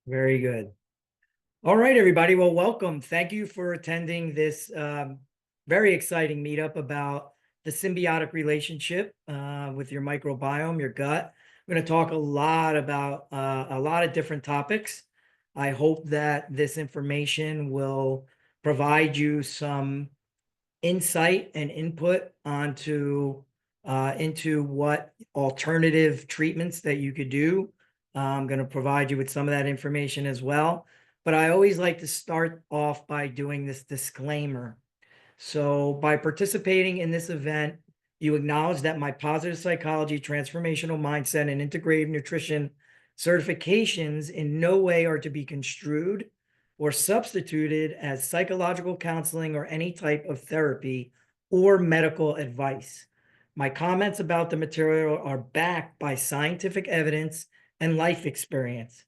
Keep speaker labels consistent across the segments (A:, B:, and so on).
A: Very good. All right, everybody. Well, welcome. Thank you for attending this very exciting meetup about the symbiotic relationship with your microbiome, your gut. We're going to talk a lot about a lot of different topics. I hope that this information will provide you some insight and input into what alternative treatments that you could do. I'm going to provide you with some of that information as well. But I always like to start off by doing this disclaimer. So by participating in this event, you acknowledge that my positive psychology, transformational mindset, and integrative nutrition certifications in no way are to be construed or substituted as psychological counseling or any type of therapy or medical advice. My comments about the material are backed by scientific evidence and life experience.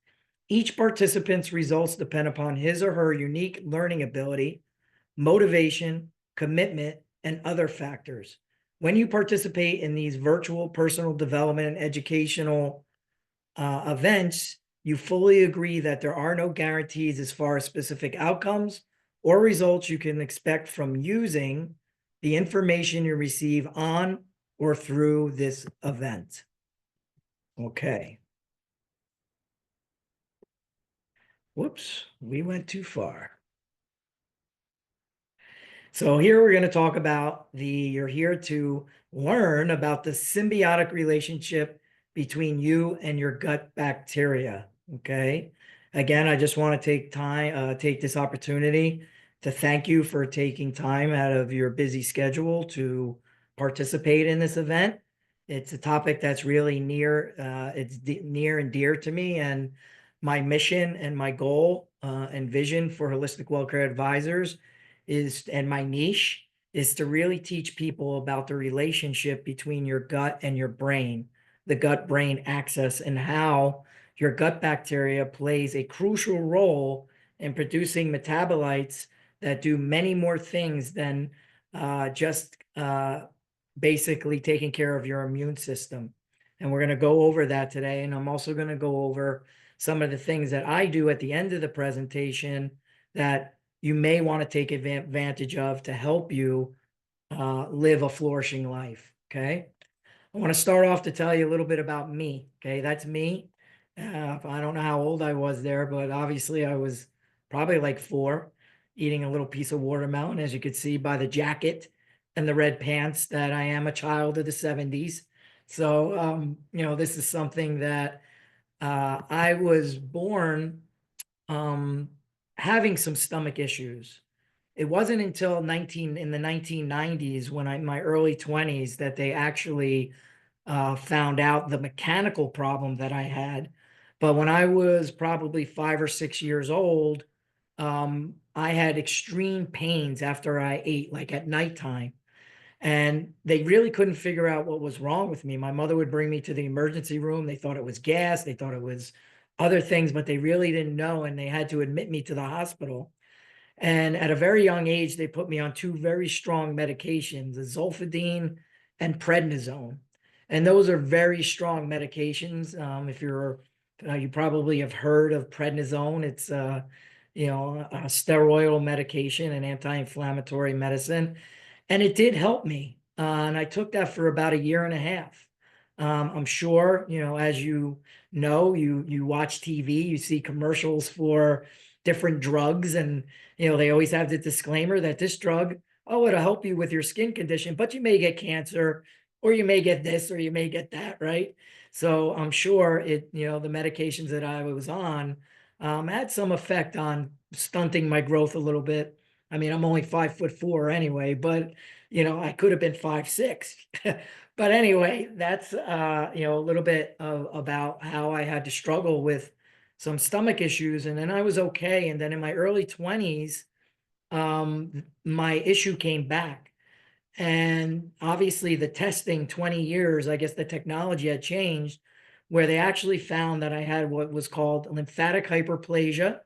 A: Each participant's results depend upon his or her unique learning ability, motivation, commitment, and other factors. When you participate in these virtual personal development and educational events, you fully agree that there are no guarantees as far as specific outcomes or results you can expect from using the information you receive on or through this event. Okay. Whoops, we went too far. So here we're going to talk about you're here to learn about the symbiotic relationship between you and your gut bacteria. Okay. Again, I just want to take this opportunity to thank you for taking time out of your busy schedule to participate in this event. It's a topic that's really near and dear to me, and my mission and my goal and vision for Holistic Well Care Advisors and my niche is to really teach people about the relationship between your gut and your brain, the gut-brain axis, and how your gut bacteria plays a crucial role in producing metabolites that do many more things than just basically taking care of your immune system. And we're going to go over that today. And I'm also going to go over some of the things that I do at the end of the presentation that you may want to take advantage of to help you live a flourishing life. Okay. I want to start off to tell you a little bit about me. Okay. That's me. I don't know how old I was there, but obviously I was probably like 4, eating a little piece of watermelon, as you could see by the jacket and the red pants, that I am a child of the 70s. So, this is something that I was born having some stomach issues. It wasn't until in the 1990s, when in my early 20s, that they actually found out the mechanical problem that I had. But when I was probably 5 or 6 years old, I had extreme pains after I ate, like at nighttime. And they really couldn't figure out what was wrong with me. My mother would bring me to the emergency room. They thought it was gas. They thought it was other things, but they really didn't know. And they had to admit me to the hospital. And at a very young age, they put me on 2 very strong medications, zolfidine and prednisone. And those are very strong medications. If you probably have heard of prednisone. It's a steroidal medication, an anti-inflammatory medicine, and it did help me. And I took that for about a year and a half. I'm sure, as you watch TV, you see commercials for different drugs, and they always have the disclaimer that this drug, oh, it'll help you with your skin condition, but you may get cancer, or you may get this, or you may get that, right? So I'm sure the medications that I was on had some effect on stunting my growth a little bit. I mean, I'm only 5'4" anyway, but I could have been 5'6". But anyway, that's a little bit about how I had to struggle with some stomach issues, and then I was okay. And then in my early 20s, my issue came back. And obviously the testing, 20 years, I guess the technology had changed, where they actually found that I had what was called lymphatic hyperplasia.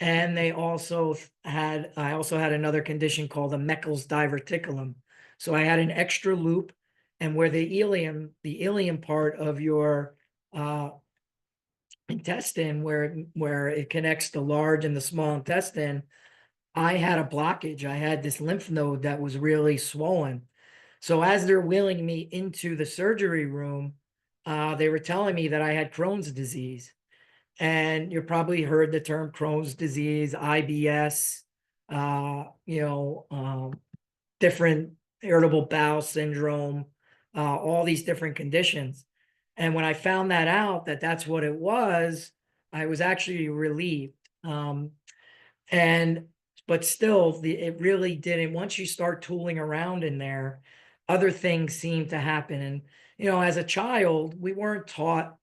A: And I also had another condition called a Meckel's diverticulum. So I had an extra loop, and where the ileum part of your intestine where it connects the large and the small intestine, I had a blockage. I had this lymph node that was really swollen. So as they're wheeling me into the surgery room, they were telling me that I had Crohn's disease. And you probably heard the term Crohn's disease, IBS, different irritable bowel syndrome, all these different conditions. And when I found that out, that that's what it was, I was actually relieved. And but still, it really didn't. Once you start tooling around in there, other things seem to happen. And as a child, we weren't taught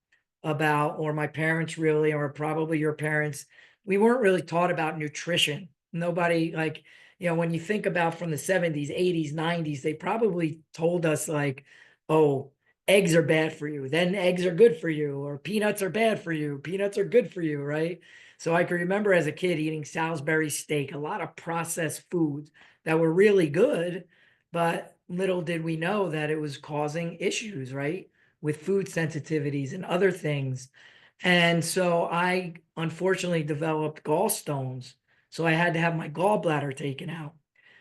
A: about, or my parents really, or probably your parents, we weren't really taught about nutrition. Nobody, like, when you think about from the 70s, 80s, 90s, they probably told us like, oh, eggs are bad for you, then eggs are good for you, or peanuts are bad for you, peanuts are good for you, right? So I can remember as a kid eating Salisbury steak, a lot of processed foods that were really good, but little did we know that it was causing issues, right? With food sensitivities and other things. And so I unfortunately developed gallstones. So I had to have my gallbladder taken out.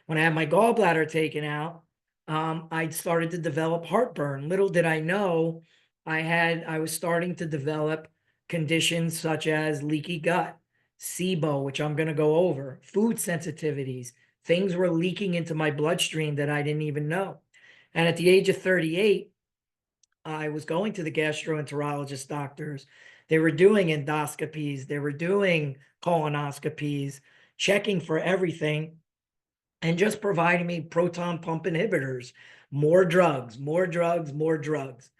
A: When I had my gallbladder taken out, I started to develop heartburn. Little did I know I was starting to develop conditions such as leaky gut, SIBO, which I'm going to go over, food sensitivities. Things were leaking into my bloodstream that I didn't even know. And at the age of 38, I was going to the gastroenterologist doctors. They were doing endoscopies, they were doing colonoscopies, checking for everything, and just providing me proton pump inhibitors, more drugs, more drugs, more drugs.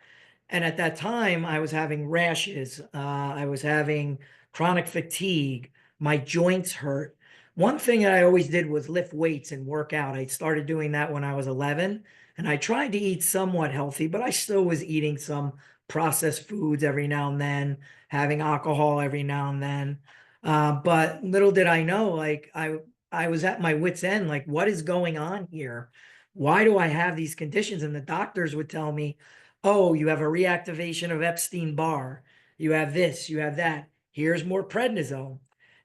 A: And at that time, I was having rashes. I was having chronic fatigue. My joints hurt. One thing that I always did was lift weights and work out. I started doing that when I was 11, and I tried to eat somewhat healthy, but I still was eating some processed foods every now and then, having alcohol every now and then. But little did I know, like I was at my wit's end, like, what is going on here? Why do I have these conditions? And the doctors would tell me, oh, you have a reactivation of Epstein-Barr. You have this, you have that. Here's more prednisone.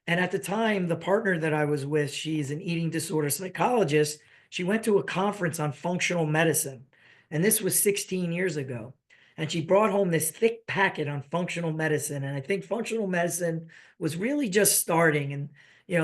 A: And at the time, the partner that I was with, she's an eating disorder psychologist. She went to a conference on functional medicine. And this was 16 years ago. And she brought home this thick packet on functional medicine. And I think functional medicine was really just starting. And,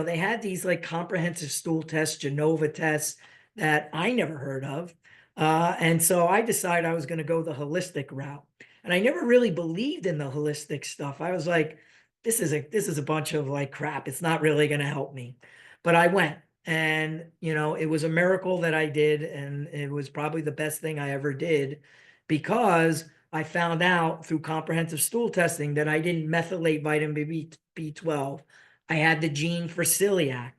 A: they had these like comprehensive stool tests, Genova tests that I never heard of. And so I decided I was going to go the holistic route. And I never really believed in the holistic stuff. I was like, this is a bunch of like crap. It's not really going to help me. But I went, and it was a miracle that I did, and it was probably the best thing I ever did, because I found out through comprehensive stool testing that I didn't methylate vitamin B12. I had the gene for celiac.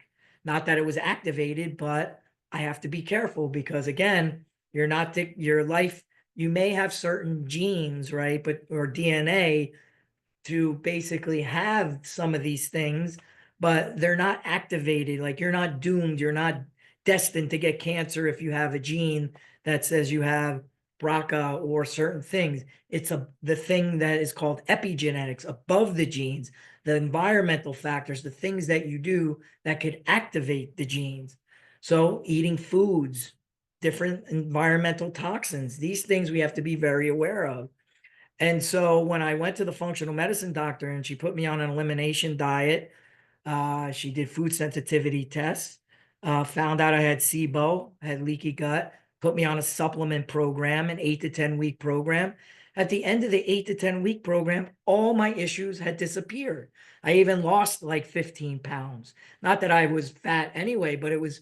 A: Not that it was activated, but I have to be careful because, again, you're not your life. You may have certain genes, right? Or DNA to basically have some of these things, but they're not activated. Like, you're not doomed. You're not destined to get cancer if you have a gene that says you have BRCA or certain things. It's the thing that is called epigenetics, above the genes, the environmental factors, the things that you do that could activate the genes. So eating foods, different environmental toxins, these things we have to be very aware of. And so when I went to the functional medicine doctor and she put me on an elimination diet, she did food sensitivity tests, found out I had SIBO, had leaky gut, put me on a supplement program, an 8 to 10 week program. At the end of the 8 to 10 week program, all my issues had disappeared. I even lost like 15 pounds. Not that I was fat anyway, but it was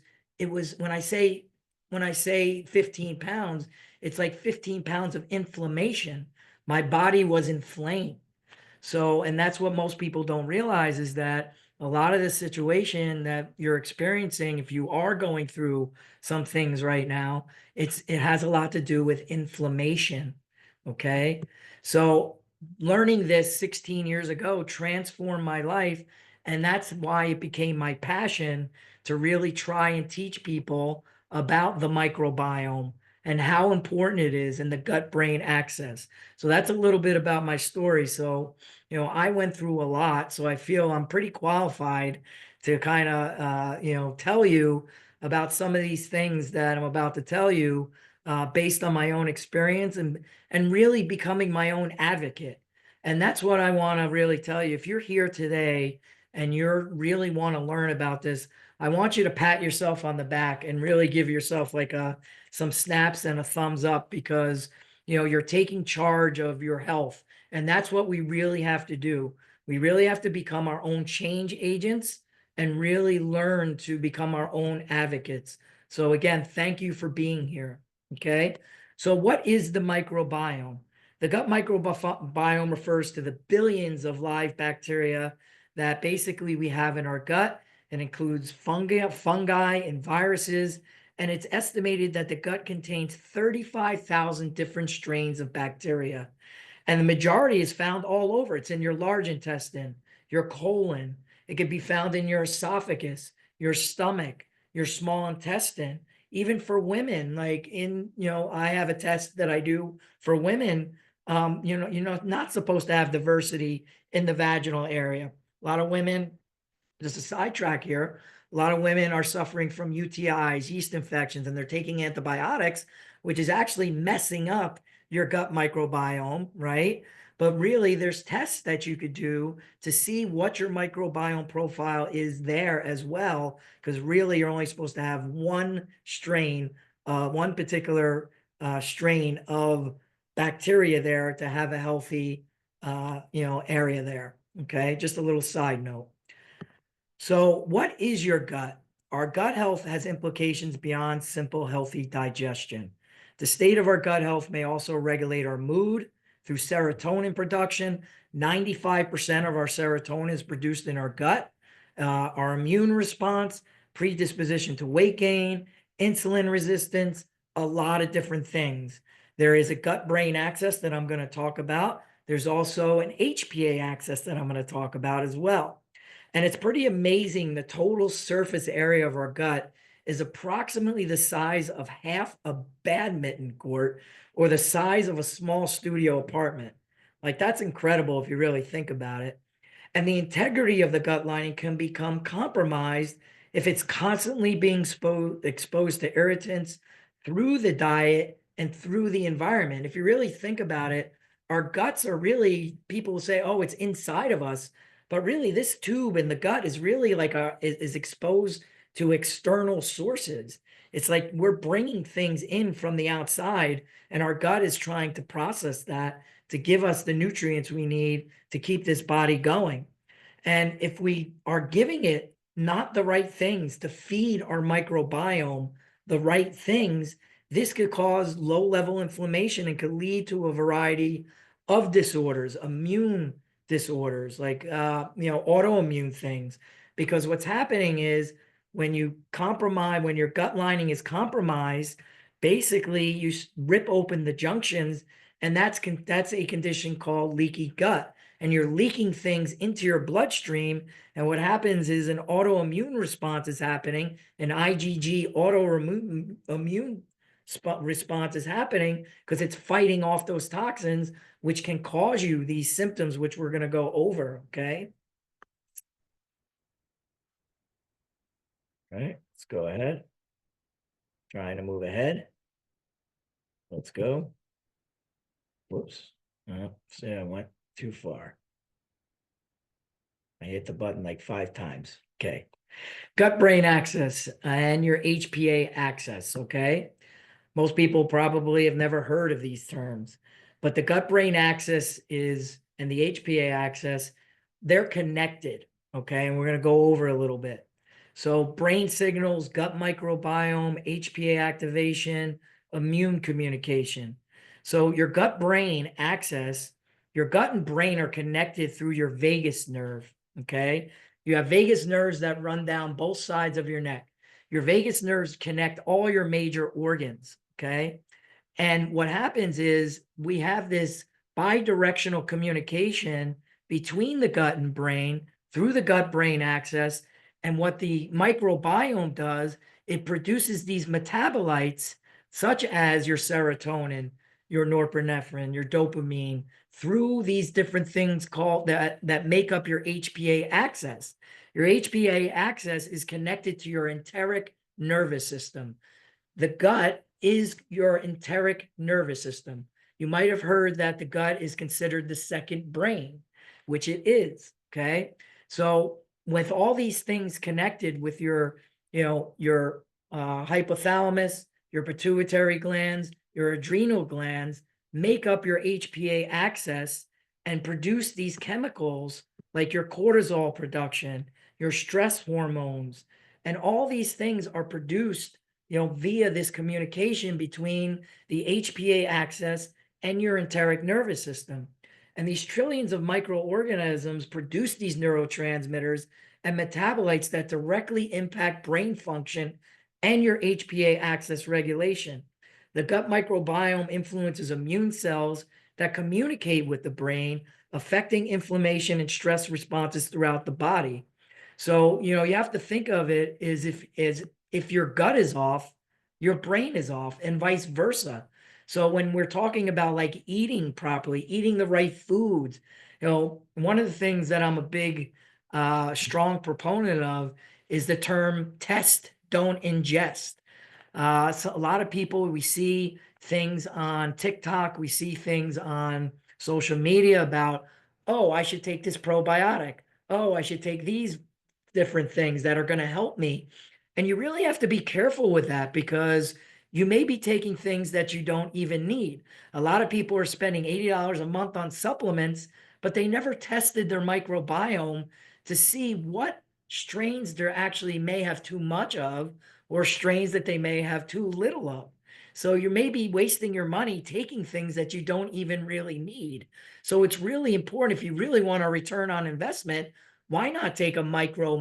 A: when I say 15 pounds, it's like 15 pounds of inflammation. My body was inflamed. So, and that's what most people don't realize, is that a lot of the situation that you're experiencing, if you are going through some things right now, it has a lot to do with inflammation. Okay. So learning this 16 years ago transformed my life. And that's why it became my passion to really try and teach people about the microbiome and how important it is in the gut-brain axis. So that's a little bit about my story. So, I went through a lot, so I feel I'm pretty qualified to kind of, tell you about some of these things that I'm about to tell you, based on my own experience and really becoming my own advocate. And that's what I want to really tell you. If you're here today and you're really want to learn about this, I want you to pat yourself on the back and really give yourself like some snaps and a thumbs up, because you're taking charge of your health. And that's what we really have to do. We really have to become our own change agents and really learn to become our own advocates. So again, thank you for being here. Okay. So what is the microbiome? The gut microbiome refers to the billions of live bacteria that basically we have in our gut. It includes fungi and viruses, and it's estimated that the gut contains 35,000 different strains of bacteria. And the majority is found all over. It's in your large intestine, your colon. It could be found in your esophagus, your stomach, your small intestine. Even for women, like I have a test that I do for women. Not supposed to have diversity in the vaginal area. A lot of women, just a sidetrack here, a lot of women are suffering from UTIs, yeast infections, and they're taking antibiotics, which is actually messing up your gut microbiome, right? But really, there's tests that you could do to see what your microbiome profile is there as well, because really you're only supposed to have one strain, one particular strain of bacteria there to have a healthy, area there. Okay, just a little side note. So, what is your gut? Our gut health has implications beyond simple healthy digestion. The state of our gut health may also regulate our mood through serotonin production. 95% of our serotonin is produced in our gut. Our immune response, predisposition to weight gain, insulin resistance, a lot of different things. There is a gut brain axis that I'm going to talk about. There's also an HPA axis that I'm going to talk about as well. And it's pretty amazing. The total surface area of our gut is approximately the size of half a badminton court or the size of a small studio apartment. Like, that's incredible if you really think about it. And the integrity of the gut lining can become compromised if it's constantly being exposed to irritants through the diet and through the environment. If you really think about it, our guts are really, people will say, oh, it's inside of us. But really, this tube in the gut is really like is exposed to external sources. It's like we're bringing things in from the outside, and our gut is trying to process that to give us the nutrients we need to keep this body going. And if we are giving it not the right things to feed our microbiome, the right things, this could cause low level inflammation and could lead to a variety of disorders, immune disorders, like autoimmune things. Because what's happening is when your gut lining is compromised, basically you rip open the junctions, and that's a condition called leaky gut. And you're leaking things into your bloodstream. And what happens is an autoimmune response is happening, an IgG autoimmune response is happening because it's fighting off those toxins, which can cause you these symptoms, which we're going to go over. Okay. All right, let's go ahead. Trying to move ahead. Let's go. Whoops. See, I went too far. I hit the button like 5 times. Okay. Gut brain axis and your HPA axis. Okay. Most people probably have never heard of these terms, but the gut brain axis and the HPA axis, they're connected. Okay. And we're going to go over a little bit. So brain signals, gut microbiome, HPA activation, immune communication. So your gut brain axis, your gut and brain are connected through your vagus nerve. Okay. You have vagus nerves that run down both sides of your neck. Your vagus nerves connect all your major organs. Okay. And what happens is we have this bidirectional communication between the gut and brain through the gut brain axis. And what the microbiome does, it produces these metabolites such as your serotonin, your norepinephrine, your dopamine, through these different things called that make up your HPA axis. Your HPA axis is connected to your enteric nervous system. The gut is your enteric nervous system. You might have heard that the gut is considered the second brain, which it is. Okay. So with all these things connected with your hypothalamus, your pituitary glands, your adrenal glands make up your HPA axis and produce these chemicals like your cortisol production, your stress hormones, and all these things are produced via this communication between the HPA axis and your enteric nervous system. And these trillions of microorganisms produce these neurotransmitters and metabolites that directly impact brain function and your HPA axis regulation. The gut microbiome influences immune cells that communicate with the brain, affecting inflammation and stress responses throughout the body. So, you have to think of it as if your gut is off, your brain is off, and vice versa. So when we're talking about like eating properly, eating the right foods, one of the things that I'm a big, strong proponent of is the term test, don't ingest. So a lot of people, we see things on TikTok, we see things on social media about, oh, I should take this probiotic. Oh, I should take these different things that are going to help me. And you really have to be careful with that because you may be taking things that you don't even need. A lot of people are spending $80 a month on supplements, but they never tested their microbiome to see what strains they actually may have too much of or strains that they may have too little of. So you may be wasting your money taking things that you don't even really need. So it's really important if you really want a return on investment, why not take a micro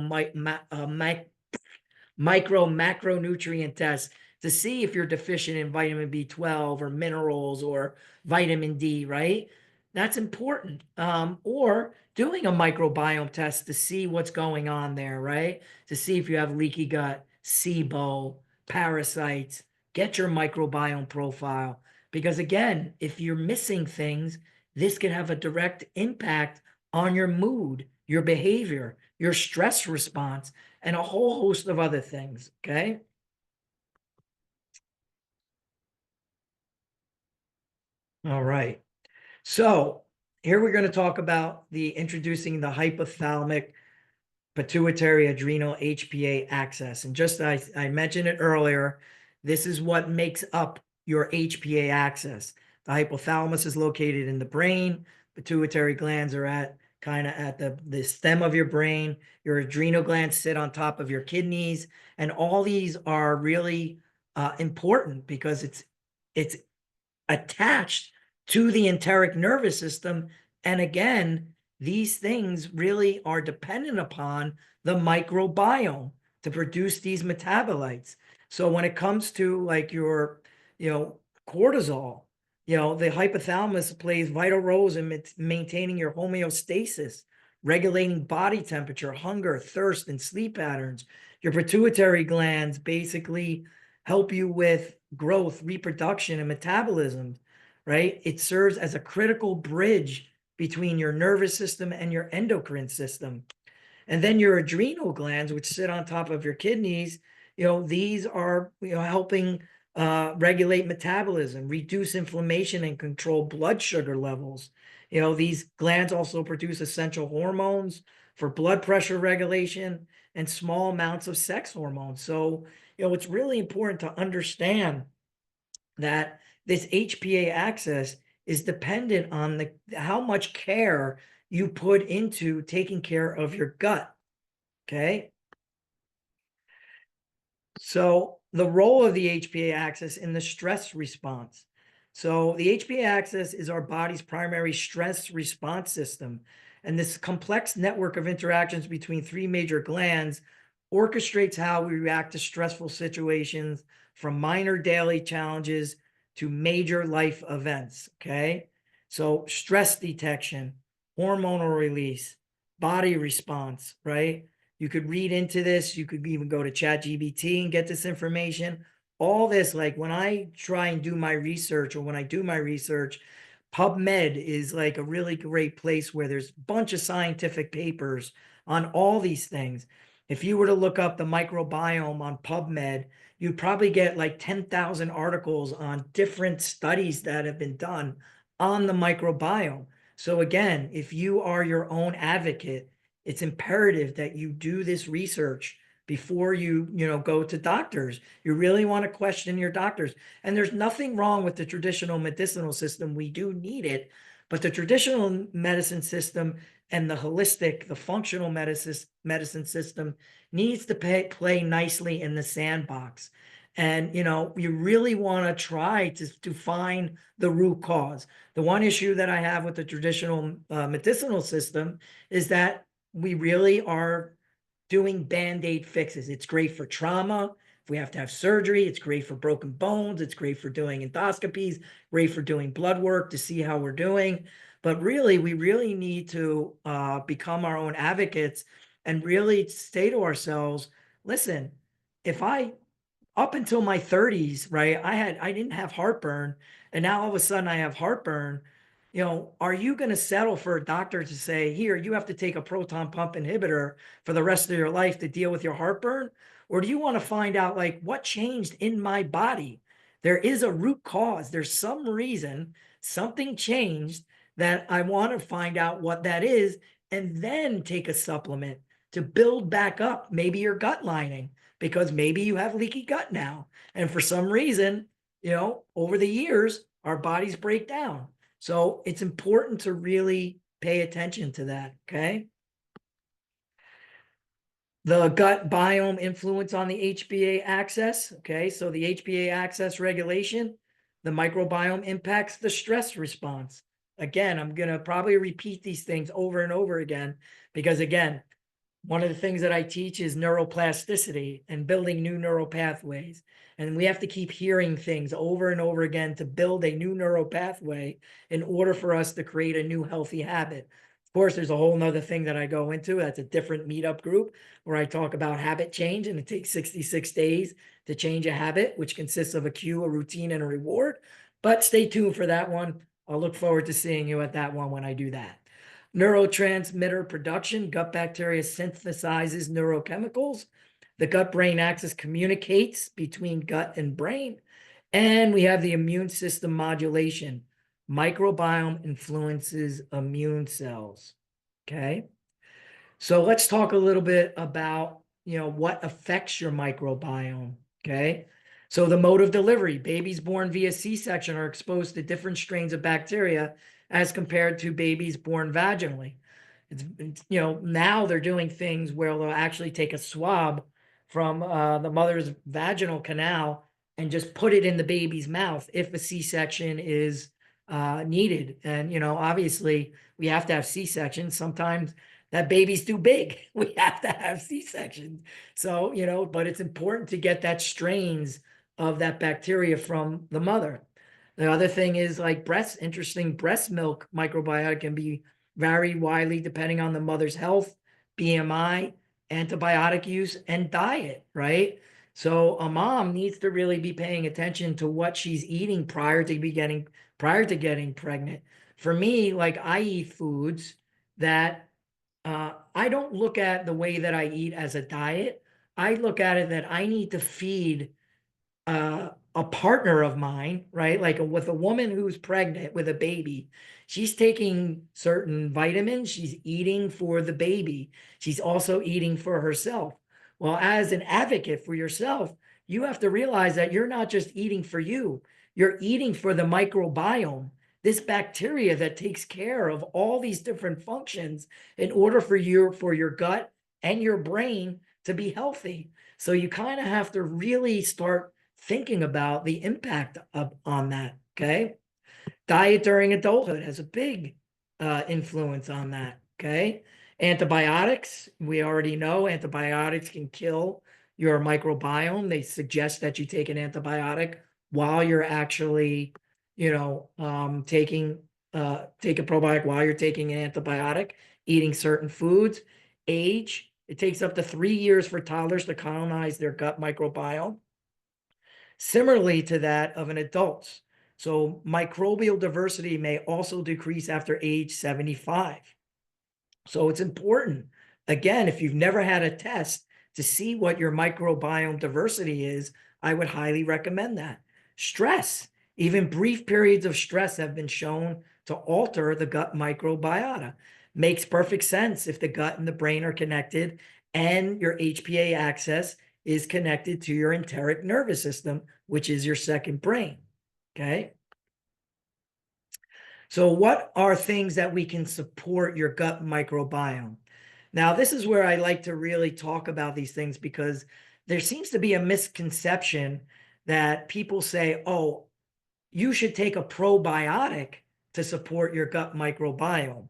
A: macronutrient test to see if you're deficient in vitamin B12 or minerals or vitamin D, right? That's important. Or doing a microbiome test to see what's going on there, right? To see if you have leaky gut, SIBO, parasites, get your microbiome profile. Because again, if you're missing things, this can have a direct impact on your mood, your behavior, your stress response, and a whole host of other things. Okay. All right. So here we're going to talk about introducing the hypothalamic pituitary adrenal HPA axis. And just I mentioned it earlier, this is what makes up your HPA axis. The hypothalamus is located in the brain. Pituitary glands are at the stem of your brain. Your adrenal glands sit on top of your kidneys. And all these are really important because it's attached to the enteric nervous system. And again, these things really are dependent upon the microbiome to produce these metabolites. So when it comes to like your, cortisol, the hypothalamus plays vital roles in maintaining your homeostasis, regulating body temperature, hunger, thirst, and sleep patterns. Your pituitary glands basically help you with growth, reproduction, and metabolism, right? It serves as a critical bridge between your nervous system and your endocrine system. And then your adrenal glands, which sit on top of your kidneys, these are, helping regulate metabolism, reduce inflammation, and control blood sugar levels. These glands also produce essential hormones for blood pressure regulation and small amounts of sex hormones. So, it's really important to understand that this HPA axis is dependent on how much care you put into taking care of your gut. Okay. So the role of the HPA axis in the stress response. So the HPA axis is our body's primary stress response system. And this complex network of interactions between three major glands orchestrates how we react to stressful situations, from minor daily challenges to major life events. Okay. So stress detection, hormonal release, body response, right? You could read into this. You could even go to ChatGPT and get this information. all this, like when I try and do my research, or when I do my research, PubMed is like a really great place where there's a bunch of scientific papers on all these things. If you were to look up the microbiome on PubMed, you'd probably get like 10,000 articles on different studies that have been done on the microbiome. So again, if you are your own advocate, it's imperative that you do this research before you go to doctors. You really want to question your doctors. And there's nothing wrong with the traditional medicinal system. We do need it, but the traditional medicine system and the holistic, the functional medicine system needs to play nicely in the sandbox. And you really want to try to find the root cause. The one issue that I have with the traditional medicinal system is that we really are doing band-aid fixes. It's great for trauma. If we have to have surgery, it's great for broken bones. It's great for doing endoscopies, great for doing blood work to see how we're doing. But really, we really need to become our own advocates and really say to ourselves, listen, if I up until my 30s, right, I didn't have heartburn, and now all of a sudden I have heartburn. Are you going to settle for a doctor to say, here, you have to take a proton pump inhibitor for the rest of your life to deal with your heartburn? Or do you want to find out, like, what changed in my body? There is a root cause. There's some reason something changed that I want to find out what that is, and then take a supplement to build back up maybe your gut lining, because maybe you have leaky gut now. And for some reason, over the years, our bodies break down. So it's important to really pay attention to that, okay? The gut biome influence on the HBA axis, okay? So the HBA axis regulation, the microbiome impacts the stress response. Again, I'm going to probably repeat these things over and over again, because again, one of the things that I teach is neuroplasticity and building new neural pathways. And we have to keep hearing things over and over again to build a new neural pathway in order for us to create a new healthy habit. Of course, there's a whole nother thing that I go into. That's a different meetup group where I talk about habit change, and it takes 66 days to change a habit, which consists of a cue, a routine, and a reward. But stay tuned for that one. I'll look forward to seeing you at that one when I do that. Neurotransmitter production. Gut bacteria synthesizes neurochemicals. The gut-brain axis communicates between gut and brain. And we have the immune system modulation. Microbiome influences immune cells. Okay. So let's talk a little bit about, what affects your microbiome. Okay. So the mode of delivery, babies born via C-section are exposed to different strains of bacteria as compared to babies born vaginally. Now they're doing things where they'll actually take a swab from the mother's vaginal canal and just put it in the baby's mouth if a C-section is needed. And, obviously we have to have C-sections. Sometimes that baby's too big. We have to have C-sections. So, but it's important to get that strains of that bacteria from the mother. The other thing is like interesting breast milk microbiota can be vary widely depending on the mother's health, BMI, antibiotic use, and diet, right? So a mom needs to really be paying attention to what she's eating prior to getting pregnant. For me, like I eat foods that I don't look at the way that I eat as a diet. I look at it that I need to feed a partner of mine, right? Like with a woman who's pregnant with a baby, she's taking certain vitamins, she's eating for the baby, she's also eating for herself. Well, as an advocate for yourself, you have to realize that you're not just eating for you, you're eating for the microbiome, this bacteria that takes care of all these different functions in order for your gut and your brain to be healthy. So you kind of have to really start thinking about the impact on that. Okay. Diet during adulthood has a big influence on that. Okay. Antibiotics, we already know antibiotics can kill your microbiome. They suggest that you take an antibiotic while you're actually, taking take a probiotic while you're taking an antibiotic, eating certain foods. Age, it takes up to 3 years for toddlers to colonize their gut microbiome. similarly to that of an adult. So microbial diversity may also decrease after age 75. So it's important, again, if you've never had a test to see what your microbiome diversity is, I would highly recommend that. Stress, even brief periods of stress have been shown to alter the gut microbiota. Makes perfect sense if the gut and the brain are connected and your HPA axis is connected to your enteric nervous system, which is your second brain. Okay. So what are things that we can support your gut microbiome? Now, this is where I like to really talk about these things because there seems to be a misconception that people say, oh, you should take a probiotic to support your gut microbiome.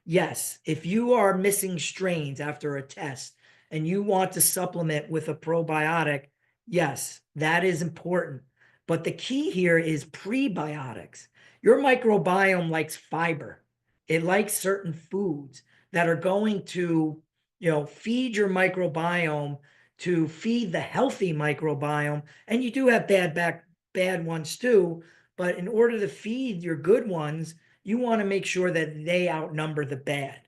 A: Yes, if you are missing strains after a test and you want to supplement with a probiotic, yes, that is important. But the key here is prebiotics. Your microbiome likes fiber. It likes certain foods that are going to, feed your microbiome to feed the healthy microbiome. And you do have bad ones too, but in order to feed your good ones, you want to make sure that they outnumber the bad.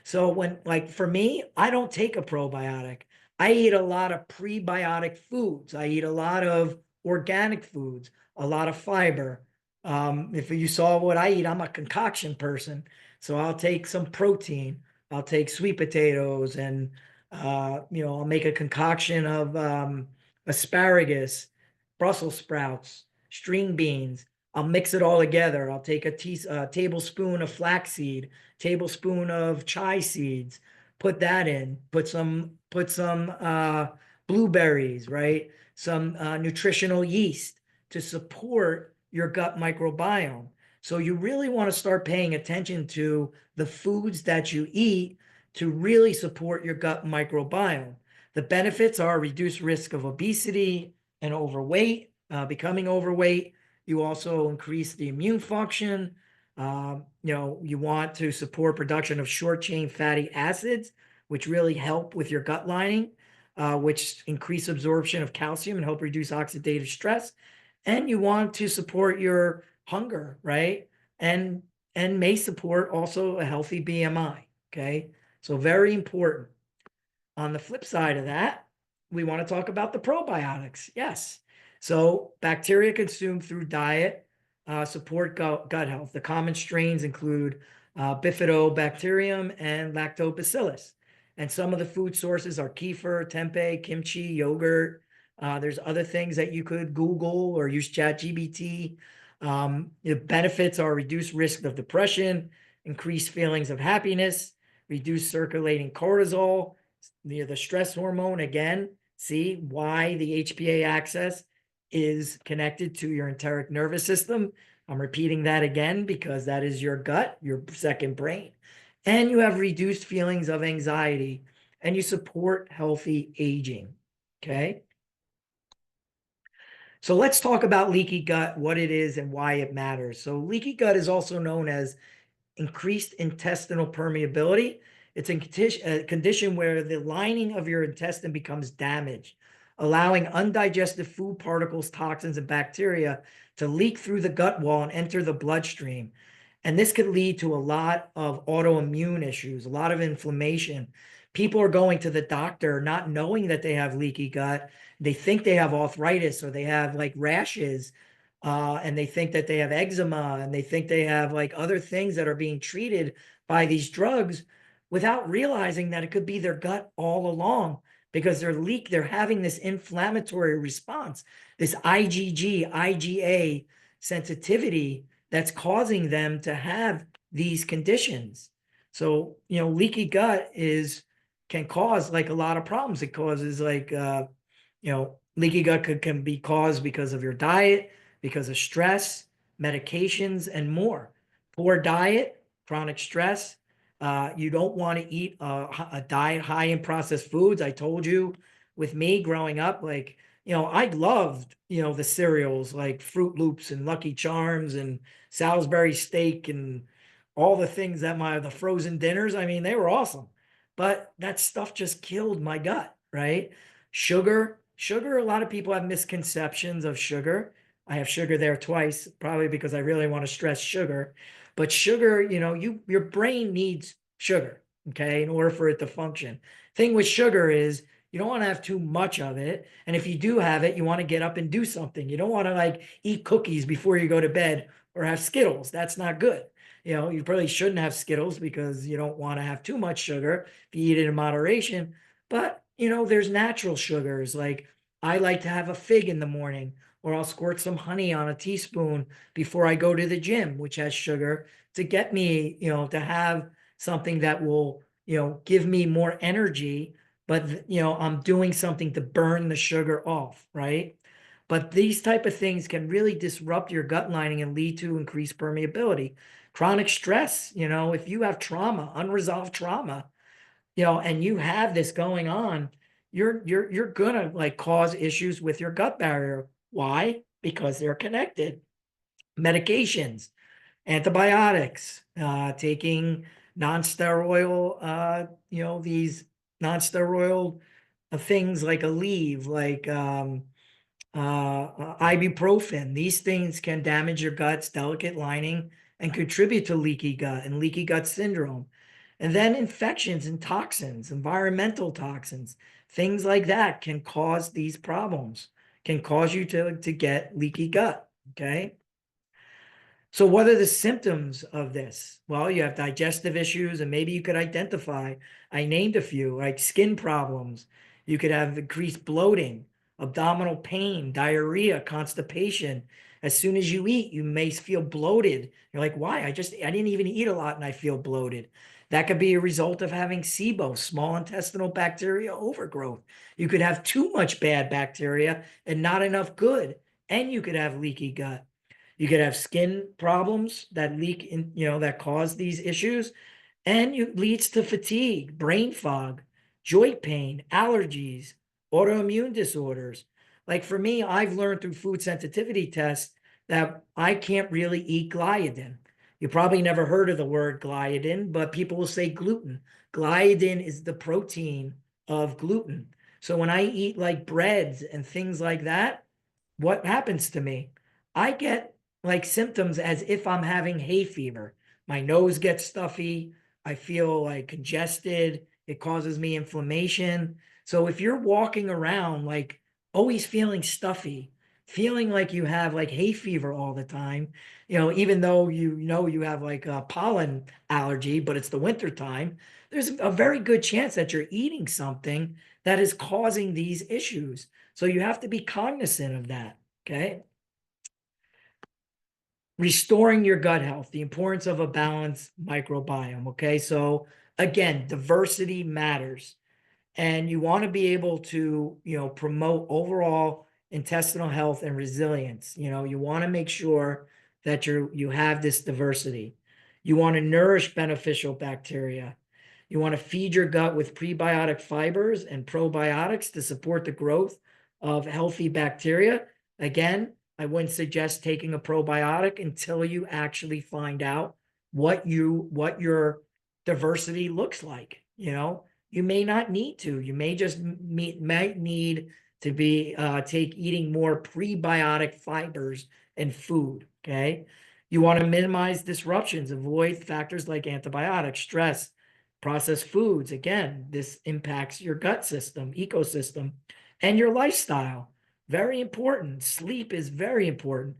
A: So when, like for me, I don't take a probiotic. I eat a lot of prebiotic foods. I eat a lot of organic foods, a lot of fiber. If you saw what I eat, I'm a concoction person. So I'll take some protein. I'll take sweet potatoes and, I'll make a concoction of asparagus, Brussels sprouts, string beans. I'll mix it all together. I'll take a tablespoon of flaxseed, tablespoon of chai seeds, put that in, put some blueberries, right? Some nutritional yeast to support your gut microbiome. So you really want to start paying attention to the foods that you eat to really support your gut microbiome. The benefits are reduced risk of obesity and overweight, becoming overweight. You also increase the immune function. You want to support production of short chain fatty acids, which really help with your gut lining, which increase absorption of calcium and help reduce oxidative stress. And you want to support your hunger, right? And may support also a healthy BMI. Okay. So very important. On the flip side of that, we want to talk about the probiotics. Yes. So bacteria consumed through diet support gut health. The common strains include bifidobacterium and lactobacillus. And some of the food sources are kefir, tempeh, kimchi, yogurt. There's other things that you could Google or use ChatGPT. The benefits are reduced risk of depression, increased feelings of happiness, reduced circulating cortisol, the stress hormone. Again, see why the HPA axis is connected to your enteric nervous system. I'm repeating that again because that is your gut, your second brain. And you have reduced feelings of anxiety and you support healthy aging. Okay. So let's talk about leaky gut, what it is and why it matters. So leaky gut is also known as increased intestinal permeability. It's a condition where the lining of your intestine becomes damaged, allowing undigested food particles, toxins, and bacteria to leak through the gut wall and enter the bloodstream. And this could lead to a lot of autoimmune issues, a lot of inflammation. People are going to the doctor not knowing that they have leaky gut. They think they have arthritis or they have like rashes, and they think that they have eczema and they think they have like other things that are being treated by these drugs without realizing that it could be their gut all along because they're having this inflammatory response, this IgA sensitivity that's causing them to have these conditions. So, leaky gut can cause like a lot of problems. It causes like, leaky gut can be caused because of your diet, because of stress, medications, and more. Poor diet, chronic stress. You don't want to eat a diet high in processed foods. I told you with me growing up, like, I loved, the cereals like Fruit Loops and Lucky Charms and Salisbury steak and all the things the frozen dinners. I mean, they were awesome, but that stuff just killed my gut, right? Sugar, Sugar, a lot of people have misconceptions of sugar. I have sugar there twice, probably because I really want to stress sugar. But sugar, your brain needs sugar, okay, in order for it to function. Thing with sugar is you don't want to have too much of it. And if you do have it, you want to get up and do something. You don't want to like eat cookies before you go to bed or have Skittles. That's not good. You probably shouldn't have Skittles because you don't want to have too much sugar if you eat it in moderation. But, there's natural sugars. Like I like to have a fig in the morning, or I'll squirt some honey on a teaspoon before I go to the gym, which has sugar to get me, to have something that will, give me more energy. But, I'm doing something to burn the sugar off, right? But these type of things can really disrupt your gut lining and lead to increased permeability. Chronic stress, if you have trauma, unresolved trauma, and you have this going on, you're gonna like cause issues with your gut barrier. Why? Because they're connected. Medications, antibiotics, taking non-steroidal, these non-steroidal things like Aleve, like ibuprofen. These things can damage your gut's delicate lining and contribute to leaky gut and leaky gut syndrome. And then infections and toxins, environmental toxins, things like that can cause these problems, can cause you to get leaky gut. Okay. So what are the symptoms of this? Well, you have digestive issues, and maybe you could identify, I named a few, like skin problems. You could have increased bloating, abdominal pain, diarrhea, constipation. As soon as you eat, you may feel bloated. You're like, why? I didn't even eat a lot and I feel bloated. That could be a result of having SIBO, small intestinal bacteria overgrowth. You could have too much bad bacteria and not enough good, and you could have leaky gut. You could have skin problems that leak in, that cause these issues, and it leads to fatigue, brain fog, joint pain, allergies, autoimmune disorders. Like for me, I've learned through food sensitivity tests that I can't really eat gliadin. You probably never heard of the word gliadin, but people will say gluten. Gliadin is the protein of gluten. So when I eat like breads and things like that, what happens to me? I get like symptoms as if I'm having hay fever. My nose gets stuffy. I feel like congested. It causes me inflammation. So if you're walking around like always feeling stuffy, feeling like you have like hay fever all the time, even though you have like a pollen allergy, but it's the winter time, there's a very good chance that you're eating something that is causing these issues. So you have to be cognizant of that. Okay. Restoring your gut health, the importance of a balanced microbiome. Okay. So again, diversity matters. And you want to be able to, promote overall intestinal health and resilience. You want to make sure that you have this diversity. You want to nourish beneficial bacteria. You want to feed your gut with prebiotic fibers and probiotics to support the growth of healthy bacteria. Again, I wouldn't suggest taking a probiotic until you actually find out what your diversity looks like. You may not need to. You may just might need to be take eating more prebiotic fibers and food. Okay. You want to minimize disruptions, avoid factors like antibiotics, stress, processed foods. Again, this impacts your gut system, ecosystem, and your lifestyle. Very important. Sleep is very important.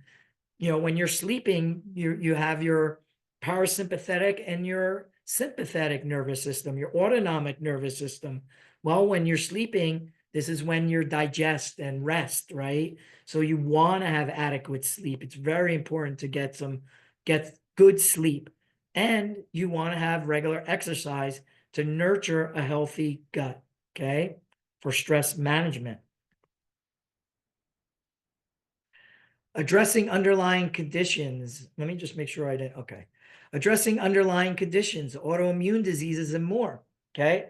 A: When you're sleeping, you have your parasympathetic and your sympathetic nervous system, your autonomic nervous system. Well, when you're sleeping, this is when you digest and rest, right? So you want to have adequate sleep. It's very important to get good sleep. And you want to have regular exercise to nurture a healthy gut, okay? For stress management. Addressing underlying conditions. Let me just make sure I did. Okay. Addressing underlying conditions, autoimmune diseases, and more. Okay.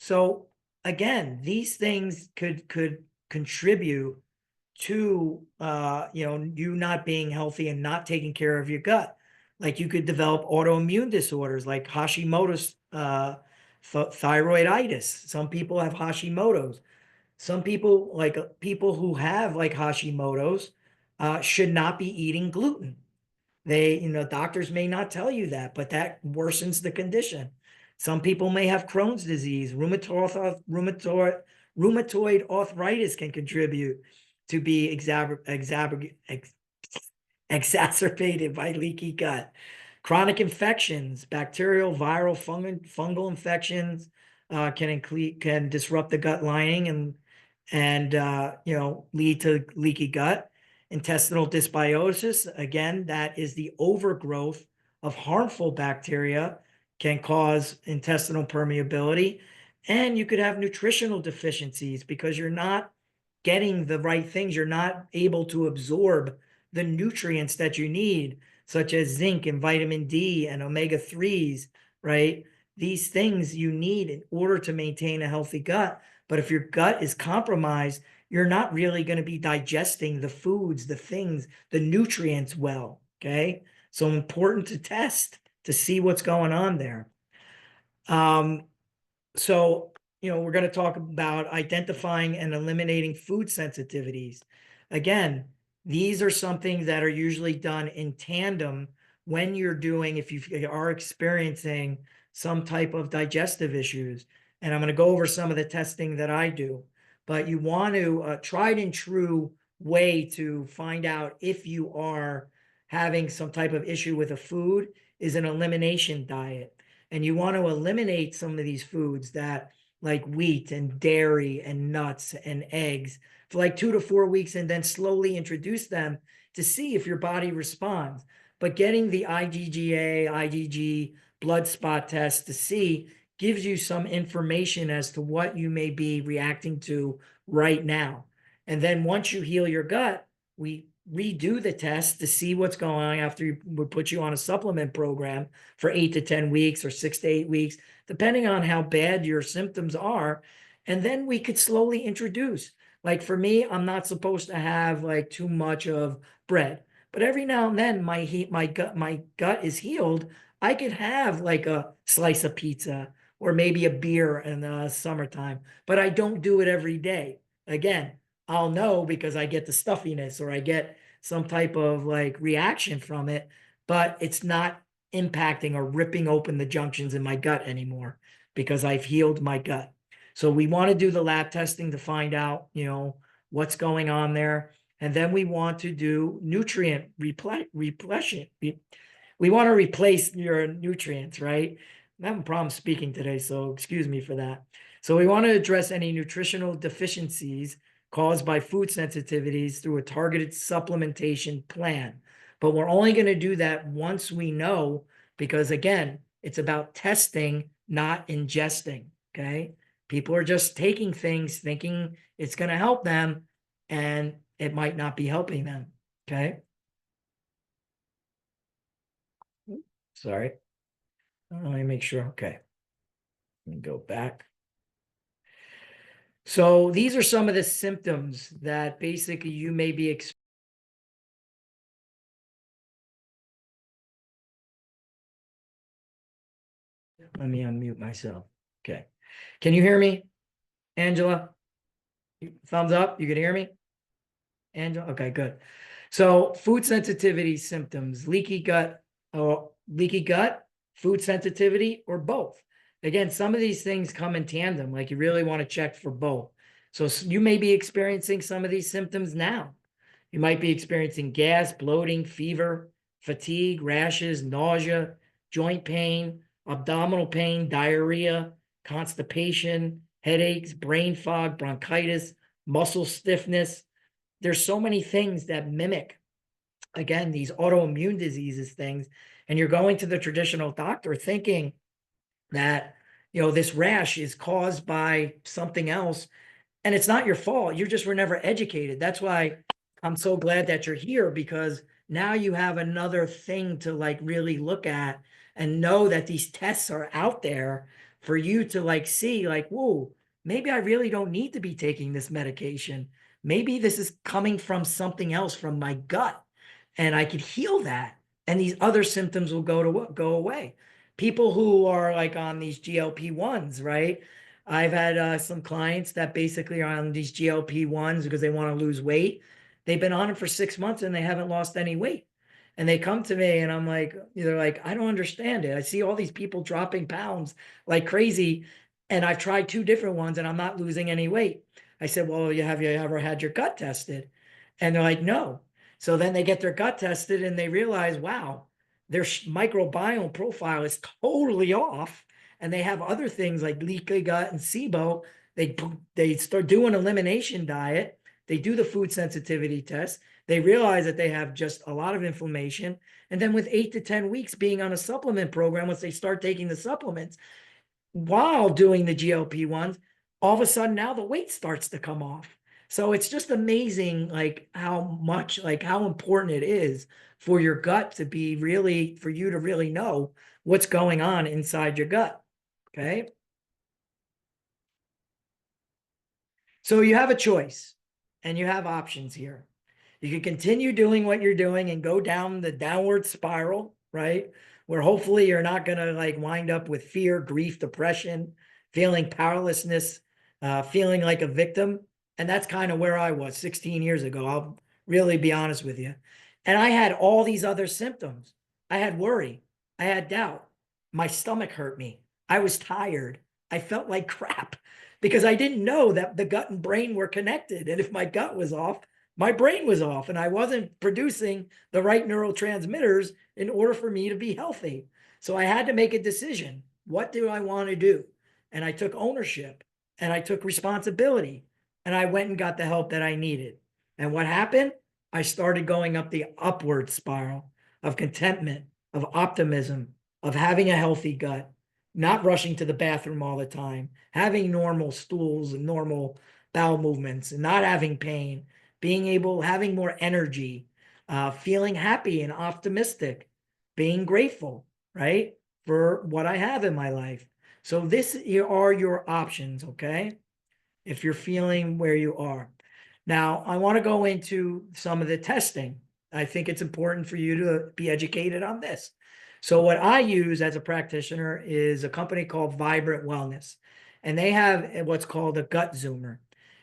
A: So again, these things could contribute to you not being healthy and not taking care of your gut. Like you could develop autoimmune disorders like Hashimoto's thyroiditis. Some people have Hashimoto's. Some people, like people who have like Hashimoto's, should not be eating gluten. Doctors may not tell you that, but that worsens the condition. Some people may have Crohn's disease, rheumatoid arthritis can contribute to be exacerbated by leaky gut. Chronic infections, bacterial, viral, fungal infections can disrupt the gut lining and lead to leaky gut. Intestinal dysbiosis, again, that is the overgrowth of harmful bacteria, can cause intestinal permeability. And you could have nutritional deficiencies because you're not getting the right things. You're not able to absorb the nutrients that you need, such as zinc and vitamin D and omega-3s, right? These things you need in order to maintain a healthy gut. But if your gut is compromised, you're not really going to be digesting the foods, the things, the nutrients well, okay? So important to test to see what's going on there. So, we're going to talk about identifying and eliminating food sensitivities. Again, these are something that are usually done in tandem when you're doing, if you are experiencing some type of digestive issues. And I'm going to go over some of the testing that I do. But you want to tried and true way to find out if you are having some type of issue with a food is an elimination diet. And you want to eliminate some of these foods that like wheat and dairy and nuts and eggs for like 2 to 4 weeks and then slowly introduce them to see if your body responds. But getting the IgGA, IgG blood spot test to see gives you some information as to what you may be reacting to right now. And then once you heal your gut, we redo the test to see what's going on after we put you on a supplement program for 8 to 10 weeks or 6 to 8 weeks, depending on how bad your symptoms are. And then we could slowly introduce. Like for me, I'm not supposed to have like too much of bread, but every now and then my gut is healed. I could have like a slice of pizza or maybe a beer in the summertime, but I don't do it every day. Again, I'll know because I get the stuffiness or I get some type of like reaction from it, but it's not impacting or ripping open the junctions in my gut anymore because I've healed my gut. So we want to do the lab testing to find out, what's going on there. And then we want to do nutrient replenishment. We want to replace your nutrients, right? I'm having problems speaking today, so excuse me for that. So we want to address any nutritional deficiencies caused by food sensitivities through a targeted supplementation plan. But we're only going to do that once we know, because again, it's about testing, not ingesting, okay? People are just taking things thinking it's going to help them, and it might not be helping them, okay? Sorry. Let me make sure. Okay. Let me go back. So these are some of the symptoms that basically you may be experiencing. Let me unmute myself. Okay. Can you hear me, Angela? Thumbs up. You can hear me? Angela? Okay, good. So food sensitivity symptoms, leaky gut, food sensitivity, or both. Again, some of these things come in tandem, like you really want to check for both. So you may be experiencing some of these symptoms now. You might be experiencing gas, bloating, fever, fatigue, rashes, nausea, joint pain, abdominal pain, diarrhea, constipation, headaches, brain fog, bronchitis, muscle stiffness. There's so many things that mimic, again, these autoimmune diseases things. And you're going to the traditional doctor thinking that, this rash is caused by something else. And it's not your fault. You just were never educated. That's why I'm so glad that you're here, because now you have another thing to like really look at and know that these tests are out there for you to like see like, whoa, maybe I really don't need to be taking this medication. Maybe this is coming from something else, from my gut, and I could heal that. And these other symptoms will go away. People who are like on these GLP-1s, right? I've had some clients that basically are on these GLP-1s because they want to lose weight. They've been on it for 6 months and they haven't lost any weight. And they come to me and I'm like, they're like, I don't understand it. I see all these people dropping pounds like crazy. And I've tried 2 different ones and I'm not losing any weight. I said, well, have you ever had your gut tested? And they're like, no. So then they get their gut tested and they realize, wow, their microbiome profile is totally off. And they have other things like leaky gut and SIBO. They start doing elimination diet. They do the food sensitivity test. They realize that they have just a lot of inflammation. And then with 8 to 10 weeks being on a supplement program, once they start taking the supplements while doing the GLP-1s, all of a sudden now the weight starts to come off. So it's just amazing, like how much, like how important it is for your gut to be really, for you to really know what's going on inside your gut. Okay. So you have a choice and you have options here. You can continue doing what you're doing and go down the downward spiral, right? Where hopefully you're not going to like wind up with fear, grief, depression, feeling powerlessness, feeling like a victim. And that's kind of where I was 16 years ago. I'll really be honest with you. And I had all these other symptoms. I had worry. I had doubt. My stomach hurt me. I was tired. I felt like crap because I didn't know that the gut and brain were connected. And if my gut was off, my brain was off and I wasn't producing the right neurotransmitters in order for me to be healthy. So I had to make a decision. What do I want to do? And I took ownership and I took responsibility and I went and got the help that I needed. And what happened? I started going up the upward spiral of contentment, of optimism, of having a healthy gut, not rushing to the bathroom all the time, having normal stools and normal bowel movements and not having pain, being able, having more energy, feeling happy and optimistic, being grateful, right, for what I have in my life. So this are your options, okay? If you're feeling where you are. Now, I want to go into some of the testing. I think it's important for you to be educated on this. So what I use as a practitioner is a company called Vibrant Wellness, and they have what's called a gut zoomer.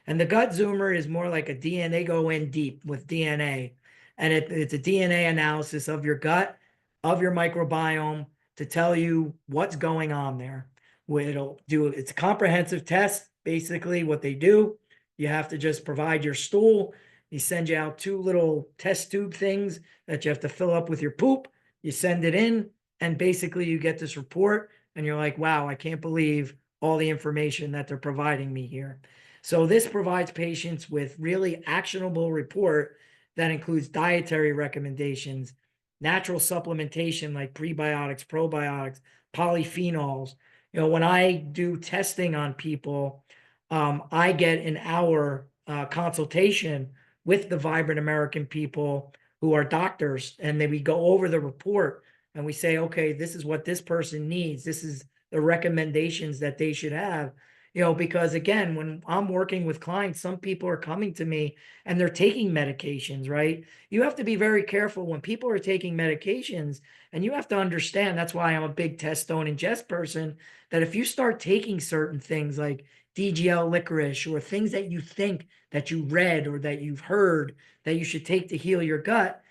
A: And the gut zoomer is more like a DNA. They go in deep with DNA, and it's a DNA analysis of your gut, of your microbiome to tell you what's going on there. It's a comprehensive test. Basically, what they do, you have to just provide your stool. You send you out 2 little test tube things that you have to fill up with your poop. You send it in, and basically you get this report, and you're like, wow, I can't believe all the information that they're providing me here. So this provides patients with really actionable report that includes dietary recommendations, natural supplementation like prebiotics, probiotics, polyphenols. When I do testing on people, I get an hour consultation with the Vibrant American people who are doctors, and then we go over the report and we say, okay, this is what this person needs. This is the recommendations that they should have. Because again, when I'm working with clients, some people are coming to me and they're taking medications, right? You have to be very careful when people are taking medications, and you have to understand, that's why I'm a big test, don't ingest person, that if you start taking certain things like DGL licorice or things that you think that you read or that you've heard that you should take to heal your gut,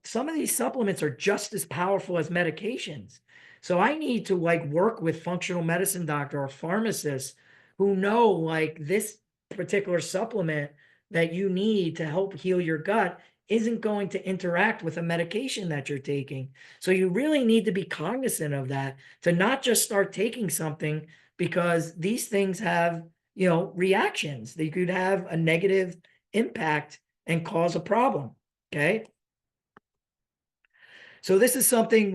A: some of these supplements are just as powerful as medications. So I need to like work with functional medicine doctor or pharmacists who know like this particular supplement that you need to help heal your gut isn't going to interact with a medication that you're taking. So you really need to be cognizant of that, to not just start taking something because these things have, reactions. They could have a negative impact and cause a problem. Okay. So this is something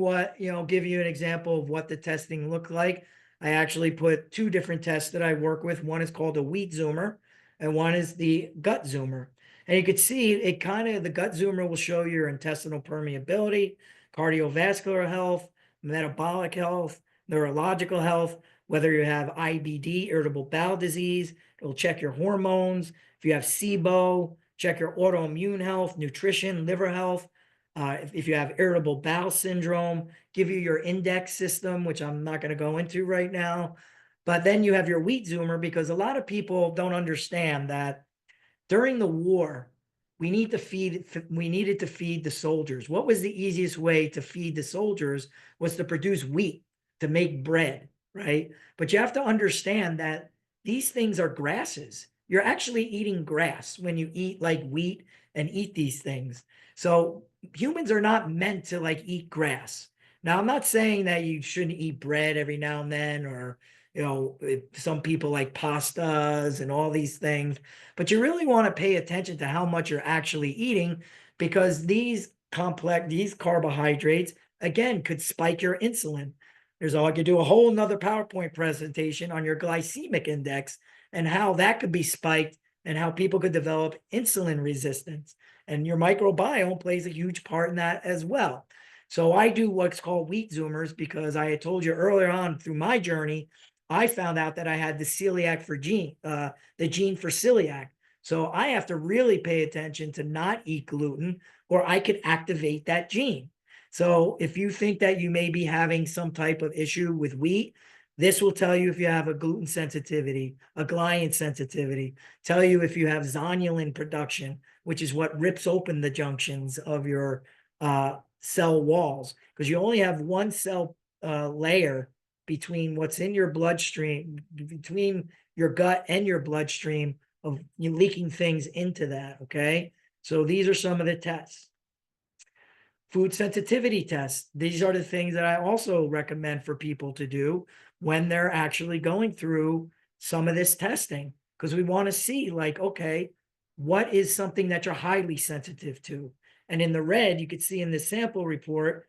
A: give you an example of what the testing looked like. I actually put 2 different tests that I work with. One is called a wheat zoomer and one is the gut zoomer. And you can see the gut zoomer will show your intestinal permeability, cardiovascular health, metabolic health, neurological health, whether you have IBD, irritable bowel disease, it'll check your hormones. If you have SIBO, check your autoimmune health, nutrition, liver health. If you have irritable bowel syndrome, give you your index system, which I'm not going to go into right now. But then you have your wheat zoomer, because a lot of people don't understand that during the war, we needed to feed the soldiers. What was the easiest way to feed the soldiers? Was to produce wheat, to make bread, right? But you have to understand that these things are grasses. You're actually eating grass when you eat like wheat and eat these things. So humans are not meant to like eat grass. Now, I'm not saying that you shouldn't eat bread every now and then, or some people like pastas and all these things, but you really want to pay attention to how much you're actually eating, because these carbohydrates, again, could spike your insulin. I could do a whole nother PowerPoint presentation on your glycemic index and how that could be spiked, and how people could develop insulin resistance. And your microbiome plays a huge part in that as well. So I do what's called wheat zoomers, because I had told you earlier on through my journey, I found out that I had the the gene for celiac. So I have to really pay attention to not eat gluten, or I could activate that gene. So if you think that you may be having some type of issue with wheat, this will tell you if you have a gluten sensitivity, a gliadin sensitivity, tell you if you have zonulin production, which is what rips open the junctions of your cell walls, because you only have one cell layer between what's in your bloodstream, between your gut and your bloodstream, of you leaking things into that. Okay. So these are some of the tests. Food sensitivity tests. These are the things that I also recommend for people to do when they're actually going through some of this testing, because we want to see, like, okay, what is something that you're highly sensitive to? And in the red, you could see in the sample report,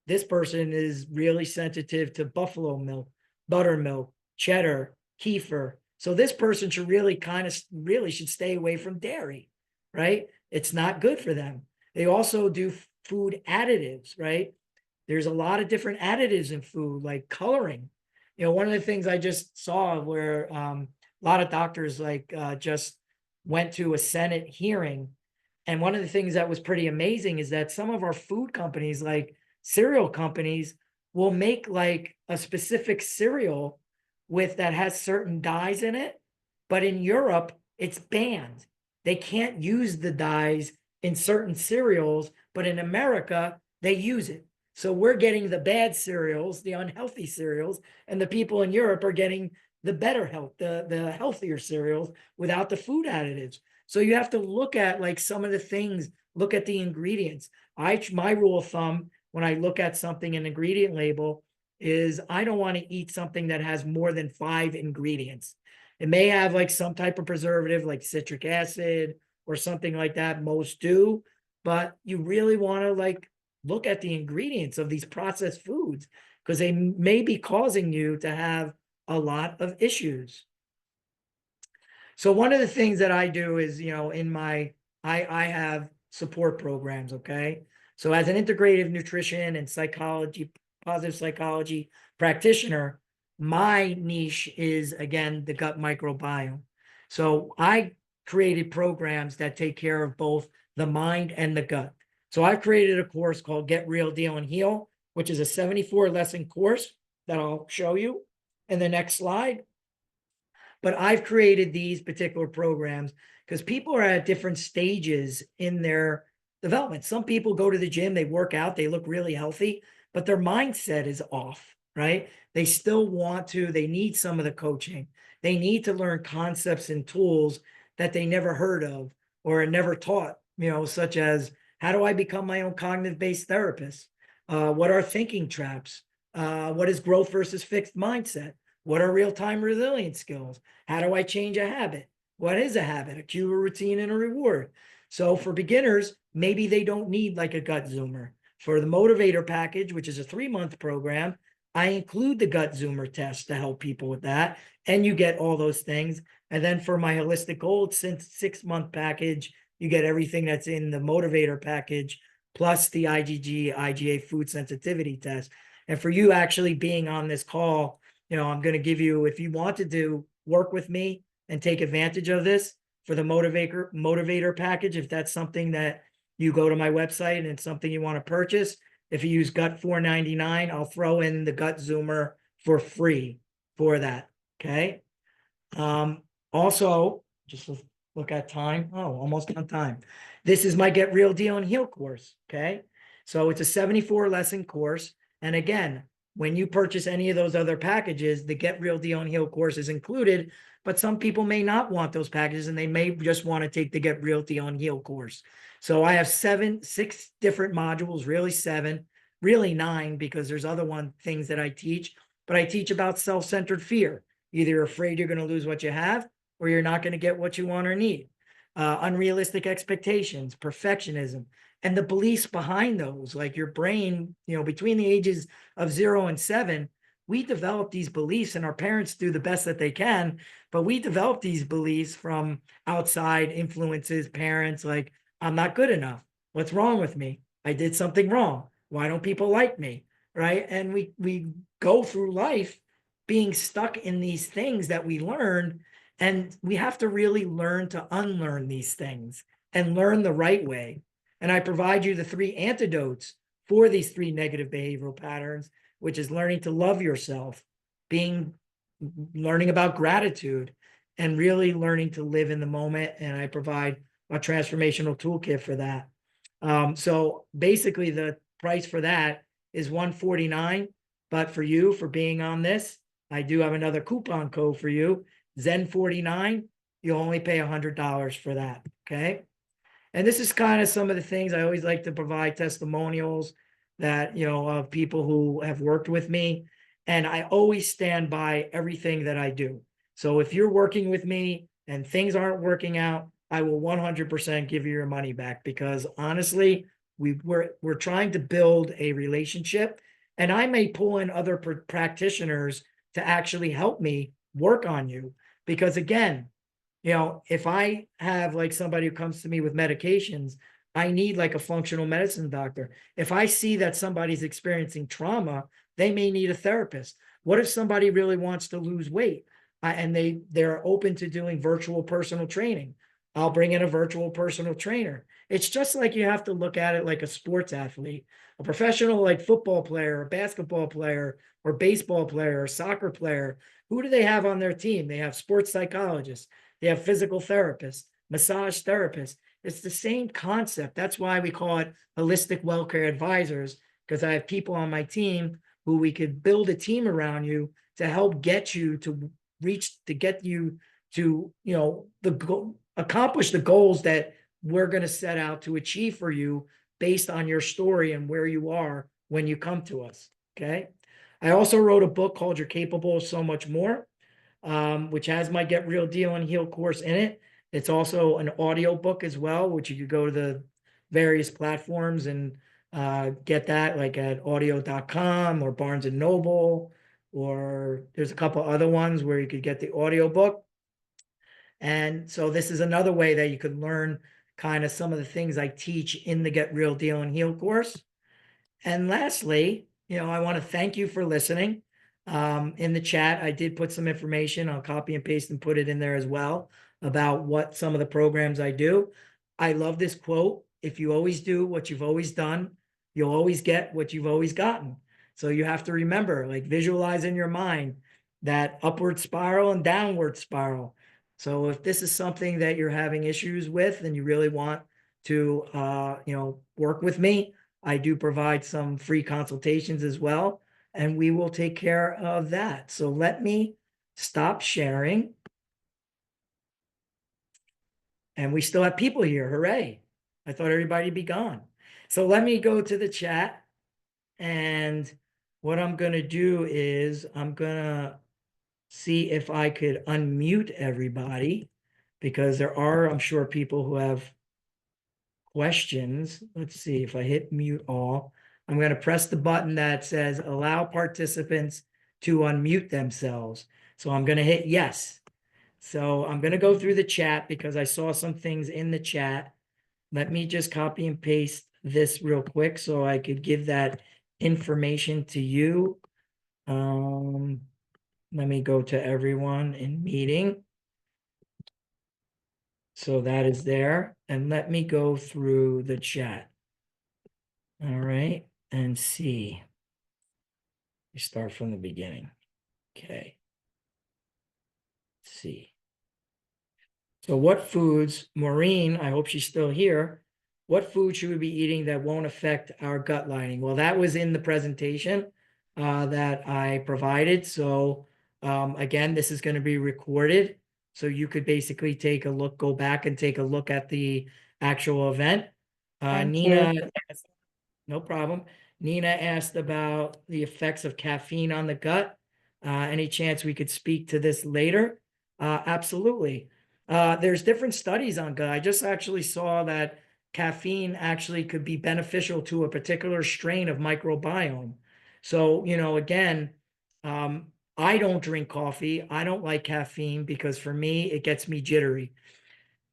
A: this person is really sensitive to buffalo milk, buttermilk, cheddar, kefir. So this person should really should stay away from dairy, right? It's not good for them. They also do food additives, right? There's a lot of different additives in food, like coloring. One of the things I just saw where a lot of doctors just went to a Senate hearing. And one of the things that was pretty amazing is that some of our food companies, like cereal companies, will make like a specific cereal that has certain dyes in it. But in Europe, it's banned. They can't use the dyes in certain cereals, but in America, they use it. So we're getting the bad cereals, the unhealthy cereals, and the people in Europe are getting the better health, the healthier cereals without the food additives. So you have to look at like some of the things, look at the ingredients. My rule of thumb when I look at something, an ingredient label, is I don't want to eat something that has more than 5 ingredients. It may have like some type of preservative like citric acid or something like that. Most do, but you really want to like look at the ingredients of these processed foods, because they may be causing you to have a lot of issues. So one of the things that I do is, I have support programs. Okay. So as an integrative nutrition and positive psychology practitioner, my niche is, again, the gut microbiome. So I created programs that take care of both the mind and the gut. So I've created a course called Get Real, Deal, and Heal, which is a 74 lesson course that I'll show you in the next slide. But I've created these particular programs because people are at different stages in their development. Some people go to the gym, they work out, they look really healthy, but their mindset is off, right? They still they need some of the coaching. They need to learn concepts and tools that they never heard of or never taught, such as, how do I become my own cognitive-based therapist? What are thinking traps? What is growth versus fixed mindset? What are real-time resilience skills? How do I change a habit? What is a habit? A cue, a routine, and a reward. So for beginners, maybe they don't need like a gut zoomer. For the motivator package, which is a 3-month program, I include the gut zoomer test to help people with that. And you get all those things. And then for my holistic gold 6-month package, you get everything that's in the motivator package, plus the IgA food sensitivity test. And for you actually being on this call, I'm going to give you, if you wanted to work with me and take advantage of this for the motivator package, if that's something that you go to my website and it's something you want to purchase, if you use gut 499, I'll throw in the gut zoomer for free for that. Okay. Also, just look at time. Oh, almost on time. This is my Get Real Deal and Heal course. Okay. So it's a 74 lesson course. And again, when you purchase any of those other packages, the Get Real Deal and Heal course is included, but some people may not want those packages and they may just want to take the Get Real Deal and Heal course. So I have 6 different modules, really 7, really 9, because there's other things that I teach, but I teach about self-centered fear. Either you're afraid you're going to lose what you have, or you're not going to get what you want or need. Unrealistic expectations, perfectionism, and the beliefs behind those. Like your brain, between the ages of 0 and 7, we develop these beliefs, and our parents do the best that they can, but we develop these beliefs from outside influences, parents, like, I'm not good enough. What's wrong with me? I did something wrong. Why don't people like me? Right? And we go through life being stuck in these things that we learned, and we have to really learn to unlearn these things and learn the right way. And I provide you the 3 antidotes for these 3 negative behavioral patterns, which is learning to love yourself, learning about gratitude, and really learning to live in the moment. And I provide a transformational toolkit for that. So basically the price for that is $149, but for you, for being on this, I do have another coupon code for you, Zen49. You'll only pay $100 for that. Okay. And this is kind of some of the things I always like to provide testimonials that, of people who have worked with me. And I always stand by everything that I do. So if you're working with me and things aren't working out, I will 100% give you your money back, because honestly, we're trying to build a relationship, and I may pull in other practitioners to actually help me work on you. Because again, if I have like somebody who comes to me with medications, I need like a functional medicine doctor. If I see that somebody's experiencing trauma, they may need a therapist. What if somebody really wants to lose weight, and they're open to doing virtual personal training? I'll bring in a virtual personal trainer. It's just like you have to look at it like a sports athlete, a professional like football player, a basketball player, or baseball player, or soccer player. Who do they have on their team? They have sports psychologists. They have physical therapists, massage therapists. It's the same concept. That's why we call it holistic well-care advisors, because I have people on my team who we could build a team around you to help get you to get you to, accomplish the goals that we're going to set out to achieve for you based on your story and where you are when you come to us. Okay. I also wrote a book called You're Capable of So Much More, which has my Get Real Deal and Heal course in it. It's also an audio book as well, which you could go to the various platforms and get that, like at audio.com or Barnes and Noble, or there's a couple other ones where you could get the audio book. And so this is another way that you could learn kind of some of the things I teach in the Get Real Deal and Heal course. And lastly, I want to thank you for listening. In the chat, I did put some information. I'll copy and paste and put it in there as well about what some of the programs I do. I love this quote. If you always do what you've always done, you'll always get what you've always gotten. So you have to remember, like, visualize in your mind that upward spiral and downward spiral. So if this is something that you're having issues with and you really want to, work with me, I do provide some free consultations as well, and we will take care of that. So let me stop sharing. And we still have people here. Hooray. I thought everybody'd be gone. So let me go to the chat. And what I'm going to do is I'm going to see if I could unmute everybody, because there are, I'm sure, people who have questions. Let's see if I hit mute all. I'm going to press the button that says allow participants to unmute themselves. So I'm going to hit yes. So I'm going to go through the chat because I saw some things in the chat. Let me just copy and paste this real quick so I could give that information to you. Let me go to everyone in meeting. So that is there. And let me go through the chat. All right. And see. We start from the beginning. Okay. see. So what foods, Maureen, I hope she's still here. What food should we be eating that won't affect our gut lining? Well, that was in the presentation that I provided. So again, this is going to be recorded. So you could basically take a look, go back and take a look at the actual event.
B: Thank
A: Nina,
B: you.
A: no problem. Nina asked about the effects of caffeine on the gut. Any chance we could speak to this later? Absolutely. There's different studies on gut. I just actually saw that caffeine actually could be beneficial to a particular strain of microbiome. So, again, I don't drink coffee. I don't like caffeine because for me, it gets me jittery.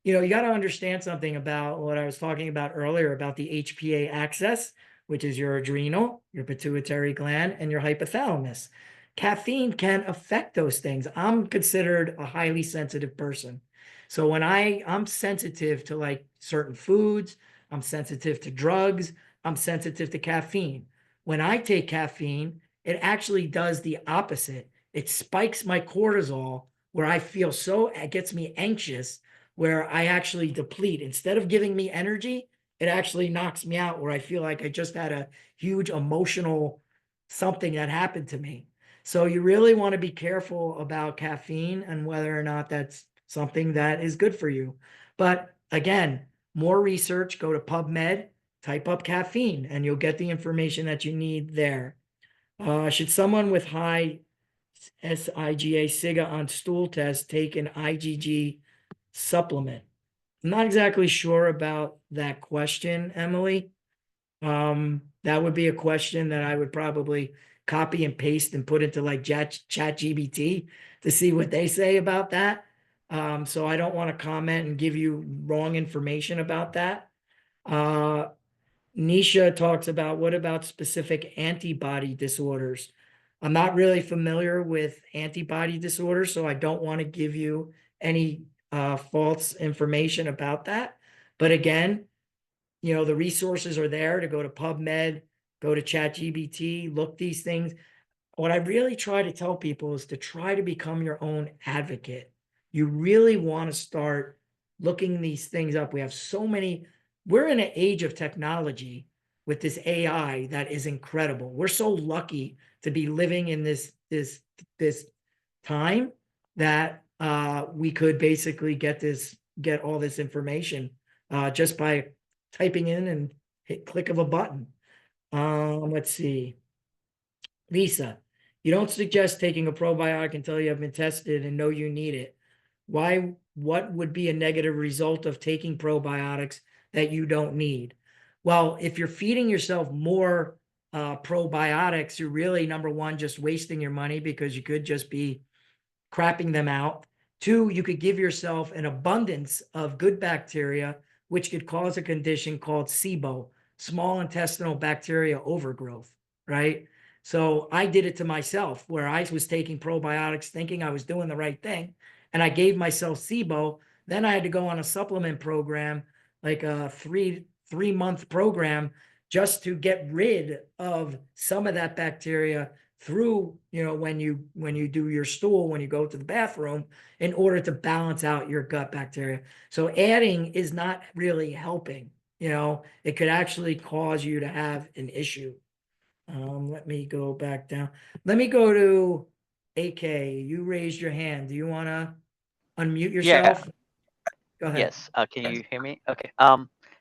A: You got to understand something about what I was talking about earlier about the HPA axis, which is your adrenal, your pituitary gland, and your hypothalamus. Caffeine can affect those things. I'm considered a highly sensitive person. So when I'm sensitive to like certain foods, I'm sensitive to drugs, I'm sensitive to caffeine. When I take caffeine, it actually does the opposite. It spikes my cortisol where I feel it gets me anxious where I actually deplete. Instead of giving me energy, it actually knocks me out where I feel like I just had a huge emotional something that happened to me. So you really want to be careful about caffeine and whether or not that's something that is good for you. But again, more research, go to PubMed, type up caffeine, and you'll get the information that you need there. Should someone with high SIGA SIGA on stool test take an IgG supplement? I'm not exactly sure about that question, Emily. That would be a question that I would probably copy and paste and put into like ChatGPT to see what they say about that. So I don't want to comment and give you wrong information about that. Nisha talks about what about specific antibody disorders? I'm not really familiar with antibody disorders, so I don't want to give you any false information about that. But again, the resources are there to go to PubMed, go to ChatGPT, look these things. What I really try to tell people is to try to become your own advocate. You really want to start looking these things up. We're in an age of technology with this AI that is incredible. We're so lucky to be living in this time that we could basically get all this information just by typing in and click of a button. Let's see. Lisa, you don't suggest taking a probiotic until you have been tested and know you need it. Why? What would be a negative result of taking probiotics that you don't need? Well, if you're feeding yourself more probiotics, you're really, number one, just wasting your money because you could just be crapping them out. Two, you could give yourself an abundance of good bacteria, which could cause a condition called SIBO, small intestinal bacteria overgrowth, right? So I did it to myself where I was taking probiotics thinking I was doing the right thing. And I gave myself SIBO. Then I had to go on a supplement program, like a three-month program, just to get rid of some of that bacteria through, when you do your stool, when you go to the bathroom, in order to balance out your gut bacteria. So adding is not really helping. It could actually cause you to have an issue. Let me go back down. Let me go to AK. You raised your hand. Do you want to unmute
C: Yeah,
A: yourself? Go ahead.
C: yes. Can you hear me? Okay.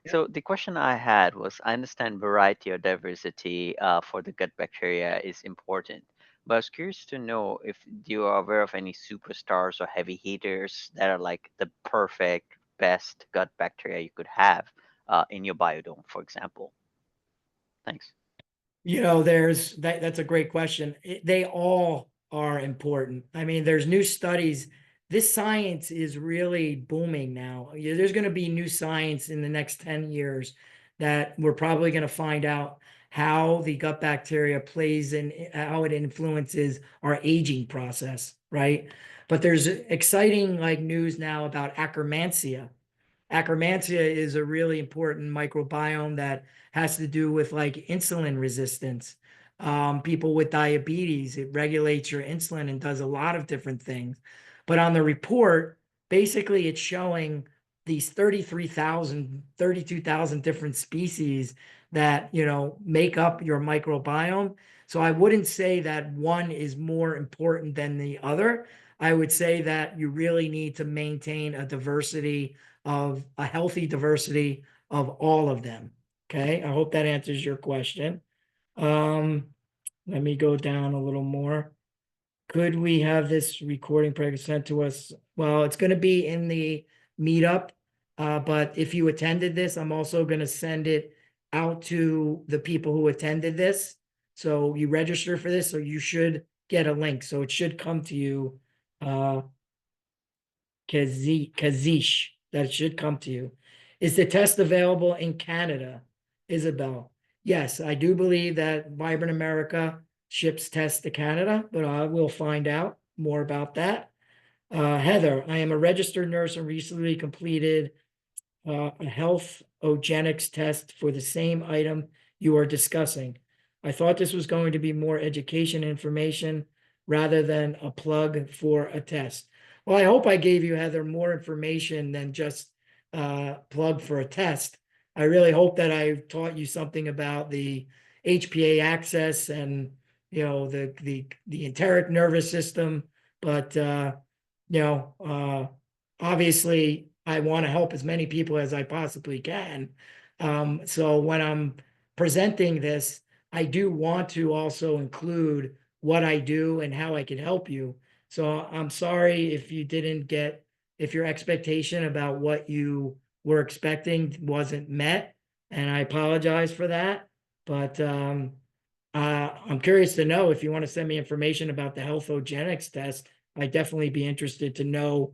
C: So the question I had was, I understand variety or diversity for the gut bacteria is important, but I was curious to know if you are aware of any superstars or heavy hitters that are like the perfect, best gut bacteria you could have in your biodome, for example. Thanks.
A: That's a great question. They all are important. I mean, there's new studies. This science is really booming now. There's going to be new science in the next 10 years that we're probably going to find out how the gut bacteria plays and how it influences our aging process, right? But there's exciting like news now about Akkermansia. Akkermansia is a really important microbiome that has to do with like insulin resistance. People with diabetes, it regulates your insulin and does a lot of different things. But on the report, basically it's showing these 32,000 different species that, make up your microbiome. So I wouldn't say that one is more important than the other. I would say that you really need to maintain a healthy diversity of all of them. Okay, I hope that answers your question. Um, Let me go down a little more. Could we have this recording sent to us? Well, it's going to be in the meetup, but if you attended this, I'm also going to send it out to the people who attended this. So you register for this, so you should get a link. So it should come to you, Kazish. That should come to you. Is the test available in Canada? Isabel. Yes, I do believe that Vibrant America ships tests to Canada, but I will find out more about that. Heather, I am a registered nurse and recently completed a health ogenics test for the same item you are discussing. I thought this was going to be more education information rather than a plug for a test. Well, I hope I gave you, Heather, more information than just plug for a test. I really hope that I taught you something about the HPA axis and the enteric nervous system, but obviously I want to help as many people as I possibly can. So when I'm presenting this, I do want to also include what I do and how I can help you. So I'm sorry if if your expectation about what you were expecting wasn't met, and I apologize for that. But I'm curious to know if you want to send me information about the healthogenics test. I'd definitely be interested to know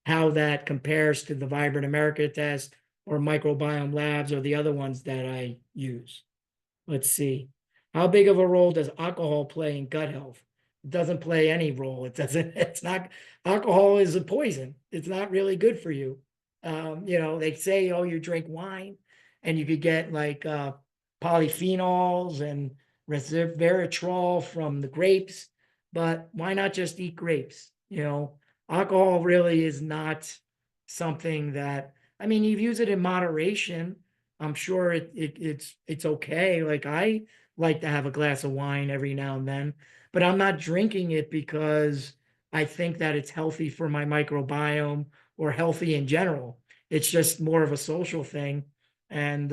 A: how that compares to the Vibrant America test or Microbiome Labs or the other ones that I use. Let's see. How big of a role does alcohol play in gut health? It doesn't play any role. It doesn't, it's not, alcohol is a poison. It's not really good for you. They say, oh, you drink wine and you could get like polyphenols and resveratrol from the grapes, but why not just eat grapes? Alcohol really is not something that, I mean, you use it in moderation. I'm sure it's okay. Like I like to have a glass of wine every now and then, but I'm not drinking it because I think that it's healthy for my microbiome or healthy in general. It's just more of a social thing. And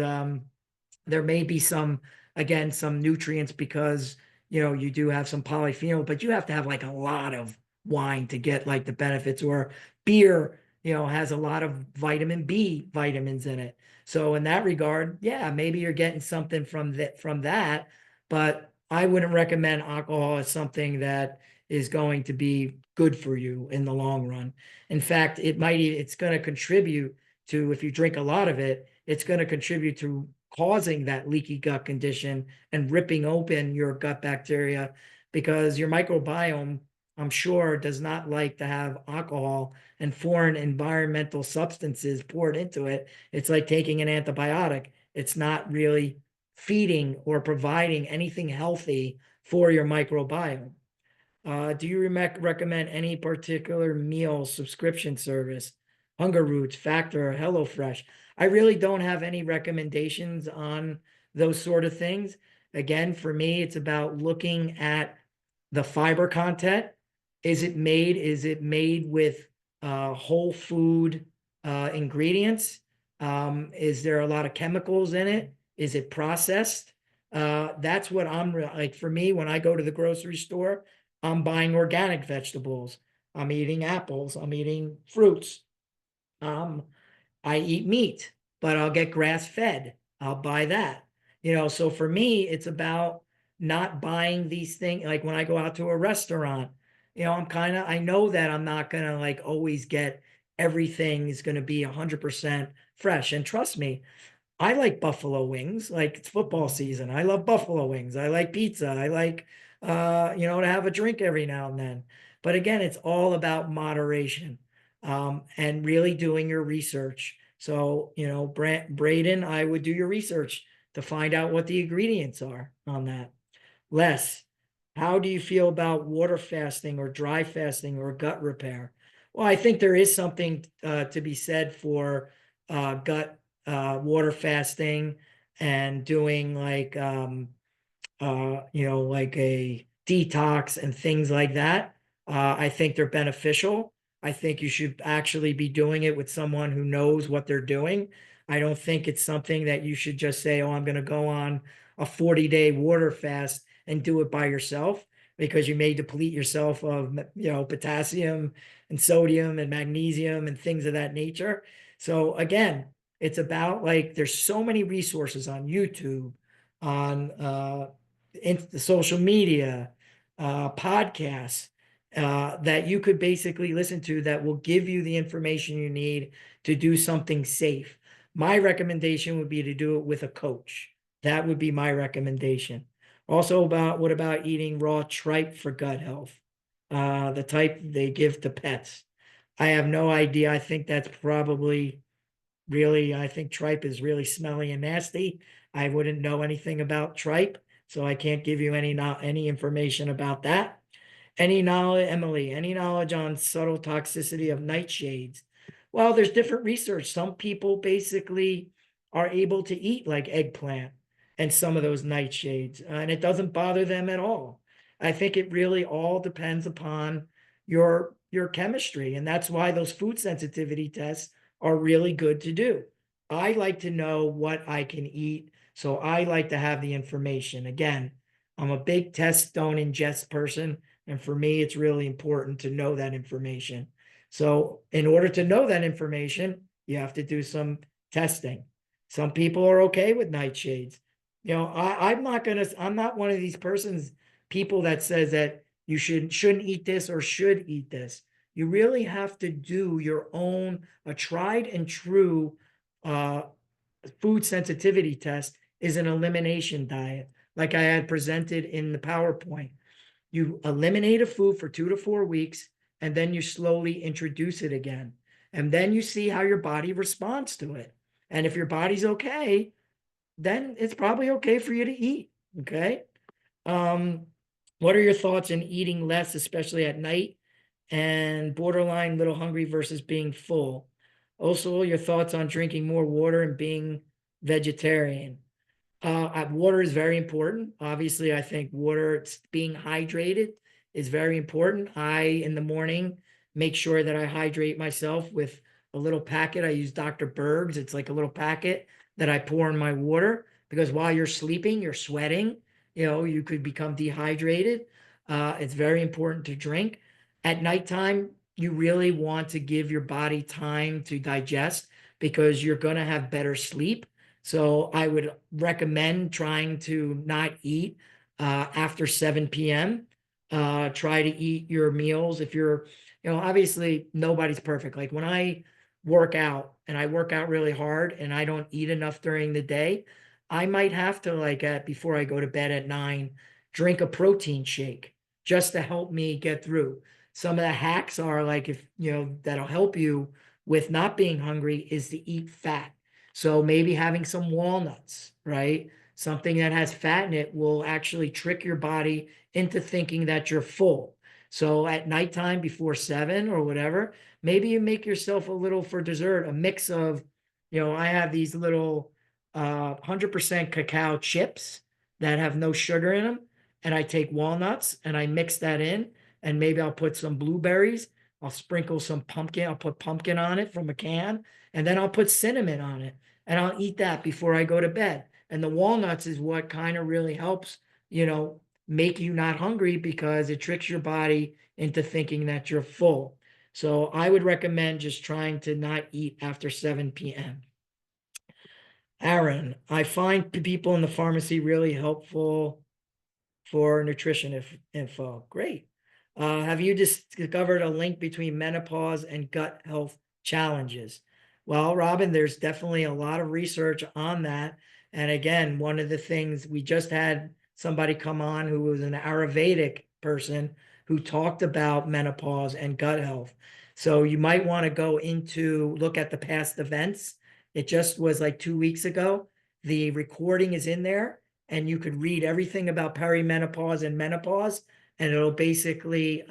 A: there may be some nutrients because you do have some polyphenol, but you have to have like a lot of wine to get like the benefits, or beer has a lot of vitamin B vitamins in it. So in that regard, yeah, maybe you're getting something from that, but I wouldn't recommend alcohol as something that is going to be good for you in the long run. In fact, it's going to contribute to, if you drink a lot of it, it's going to contribute to causing that leaky gut condition and ripping open your gut bacteria, because your microbiome, I'm sure, does not like to have alcohol and foreign environmental substances poured into it. It's like taking an antibiotic. It's not really feeding or providing anything healthy for your microbiome. Do you recommend any particular meal subscription service? Hunger Roots, Factor, HelloFresh. I really don't have any recommendations on those sort of things. Again, for me, it's about looking at the fiber content. Is it made with whole food ingredients? Is there a lot of chemicals in it? Is it processed? That's what like for me, when I go to the grocery store, I'm buying organic vegetables. I'm eating apples. I'm eating fruits. Um, I eat meat, but I'll get grass fed. I'll buy that. So for me, it's about not buying these things. Like when I go out to a restaurant, I know that I'm not going to like always get everything is going to be 100% fresh. And trust me, I like buffalo wings. Like it's football season. I love buffalo wings. I like pizza. I like, to have a drink every now and then. But again, it's all about moderation, and really doing your research. So, Braden, I would do your research to find out what the ingredients are on that. Les, how do you feel about water fasting or dry fasting or gut repair? Well, I think there is something to be said for gut water fasting and doing like like a detox and things like that. I think they're beneficial. I think you should actually be doing it with someone who knows what they're doing. I don't think it's something that you should just say, oh, I'm going to go on a 40-day water fast and do it by yourself, because you may deplete yourself of, potassium and sodium and magnesium and things of that nature. So again, it's about, like, there's so many resources on YouTube, on the social media, podcasts, that you could basically listen to that will give you the information you need to do something safe. My recommendation would be to do it with a coach. That would be my recommendation. Also, what about eating raw tripe for gut health? The type they give to pets. I have no idea. I think that's probably really, I think tripe is really smelly and nasty. I wouldn't know anything about tripe, so I can't give you any information about that. Any knowledge, Emily, any knowledge on subtle toxicity of nightshades? Well, there's different research. Some people basically are able to eat like eggplant and some of those nightshades, and it doesn't bother them at all. I think it really all depends upon your chemistry, and that's why those food sensitivity tests are really good to do. I like to know what I can eat, so I like to have the information. Again, I'm a big test, don't ingest person. And for me, it's really important to know that information. So in order to know that information, you have to do some testing. Some people are okay with nightshades. I'm not one of these people that says that you shouldn't eat this or should eat this. You really have to do your own, a tried and true uh, food sensitivity test is an elimination diet, like I had presented in the PowerPoint. You eliminate a food for 2 to 4 weeks, and then you slowly introduce it again. And then you see how your body responds to it. And if your body's okay, then it's probably okay for you to eat. Okay. Um, what are your thoughts on eating less, especially at night, and borderline little hungry versus being full? Also, your thoughts on drinking more water and being vegetarian. Water is very important. Obviously, I think being hydrated is very important. In the morning, make sure that I hydrate myself with a little packet. I use Dr. Berg's. It's like a little packet that I pour in my water, because while you're sleeping, you're sweating. You could become dehydrated. It's very important to drink. At nighttime, you really want to give your body time to digest, because you're going to have better sleep. So I would recommend trying to not eat after 7 p.m. Try to eat your meals. If you're, obviously nobody's perfect. Like when I work out and I work out really hard and I don't eat enough during the day, I might have to, like, before I go to bed at 9, drink a protein shake just to help me get through. Some of the hacks are, like, if that'll help you with not being hungry, is to eat fat. So maybe having some walnuts, right? Something that has fat in it will actually trick your body into thinking that you're full. So at nighttime before 7 or whatever, maybe you make yourself a little, for dessert, a mix of, I have these little 100% cacao chips that have no sugar in them. And I take walnuts and I mix that in. And maybe I'll put some blueberries. I'll sprinkle some pumpkin. I'll put pumpkin on it from a can. And then I'll put cinnamon on it. And I'll eat that before I go to bed. And the walnuts is what kind of really helps, make you not hungry, because it tricks your body into thinking that you're full. So I would recommend just trying to not eat after 7 p.m. Aaron, I find people in the pharmacy really helpful for nutrition info. Great. Have you discovered a link between menopause and gut health challenges? Well, Robin, there's definitely a lot of research on that. And again, one of the things, we just had somebody come on who was an Ayurvedic person who talked about menopause and gut health. So you might want to look at the past events. It just was like 2 weeks ago. The recording is in there, and you could read everything about perimenopause and menopause, and it'll basically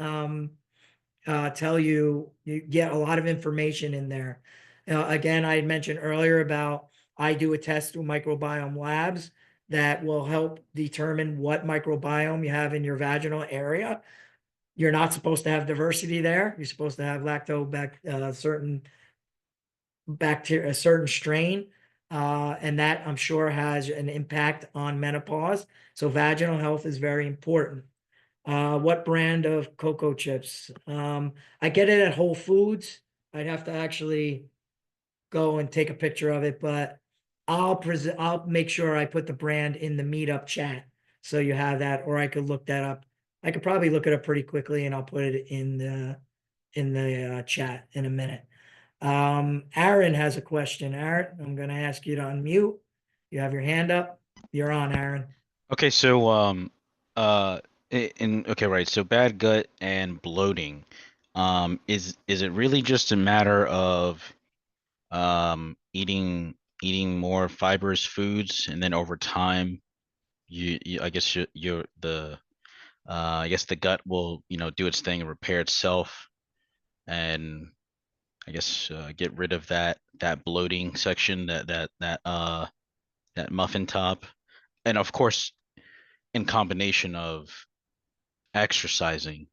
A: tell you you get a lot of information in there. Again, I had mentioned earlier about I do a test through Microbiome Labs that will help determine what microbiome you have in your vaginal area. You're not supposed to have diversity there. You're supposed to have certain bacteria, a certain strain, and that I'm sure has an impact on menopause. So vaginal health is very important. What brand of cocoa chips? I get it at Whole Foods. I'd have to actually go and take a picture of it, but I'll make sure I put the brand in the meetup chat so you have that, or I could look that up. I could probably look it up pretty quickly and I'll put it in the chat in a minute. Aaron has a question. Aaron, I'm going to ask you to unmute. You have your hand up. You're on, Aaron.
B: Okay, so uh okay, right. So bad gut and bloating. Is it really just a matter of eating more fibrous foods, and then over time you I guess you're the I guess the gut will, do its thing and repair itself, and I guess get rid of that bloating section, that muffin top. And of course, in combination of exercising.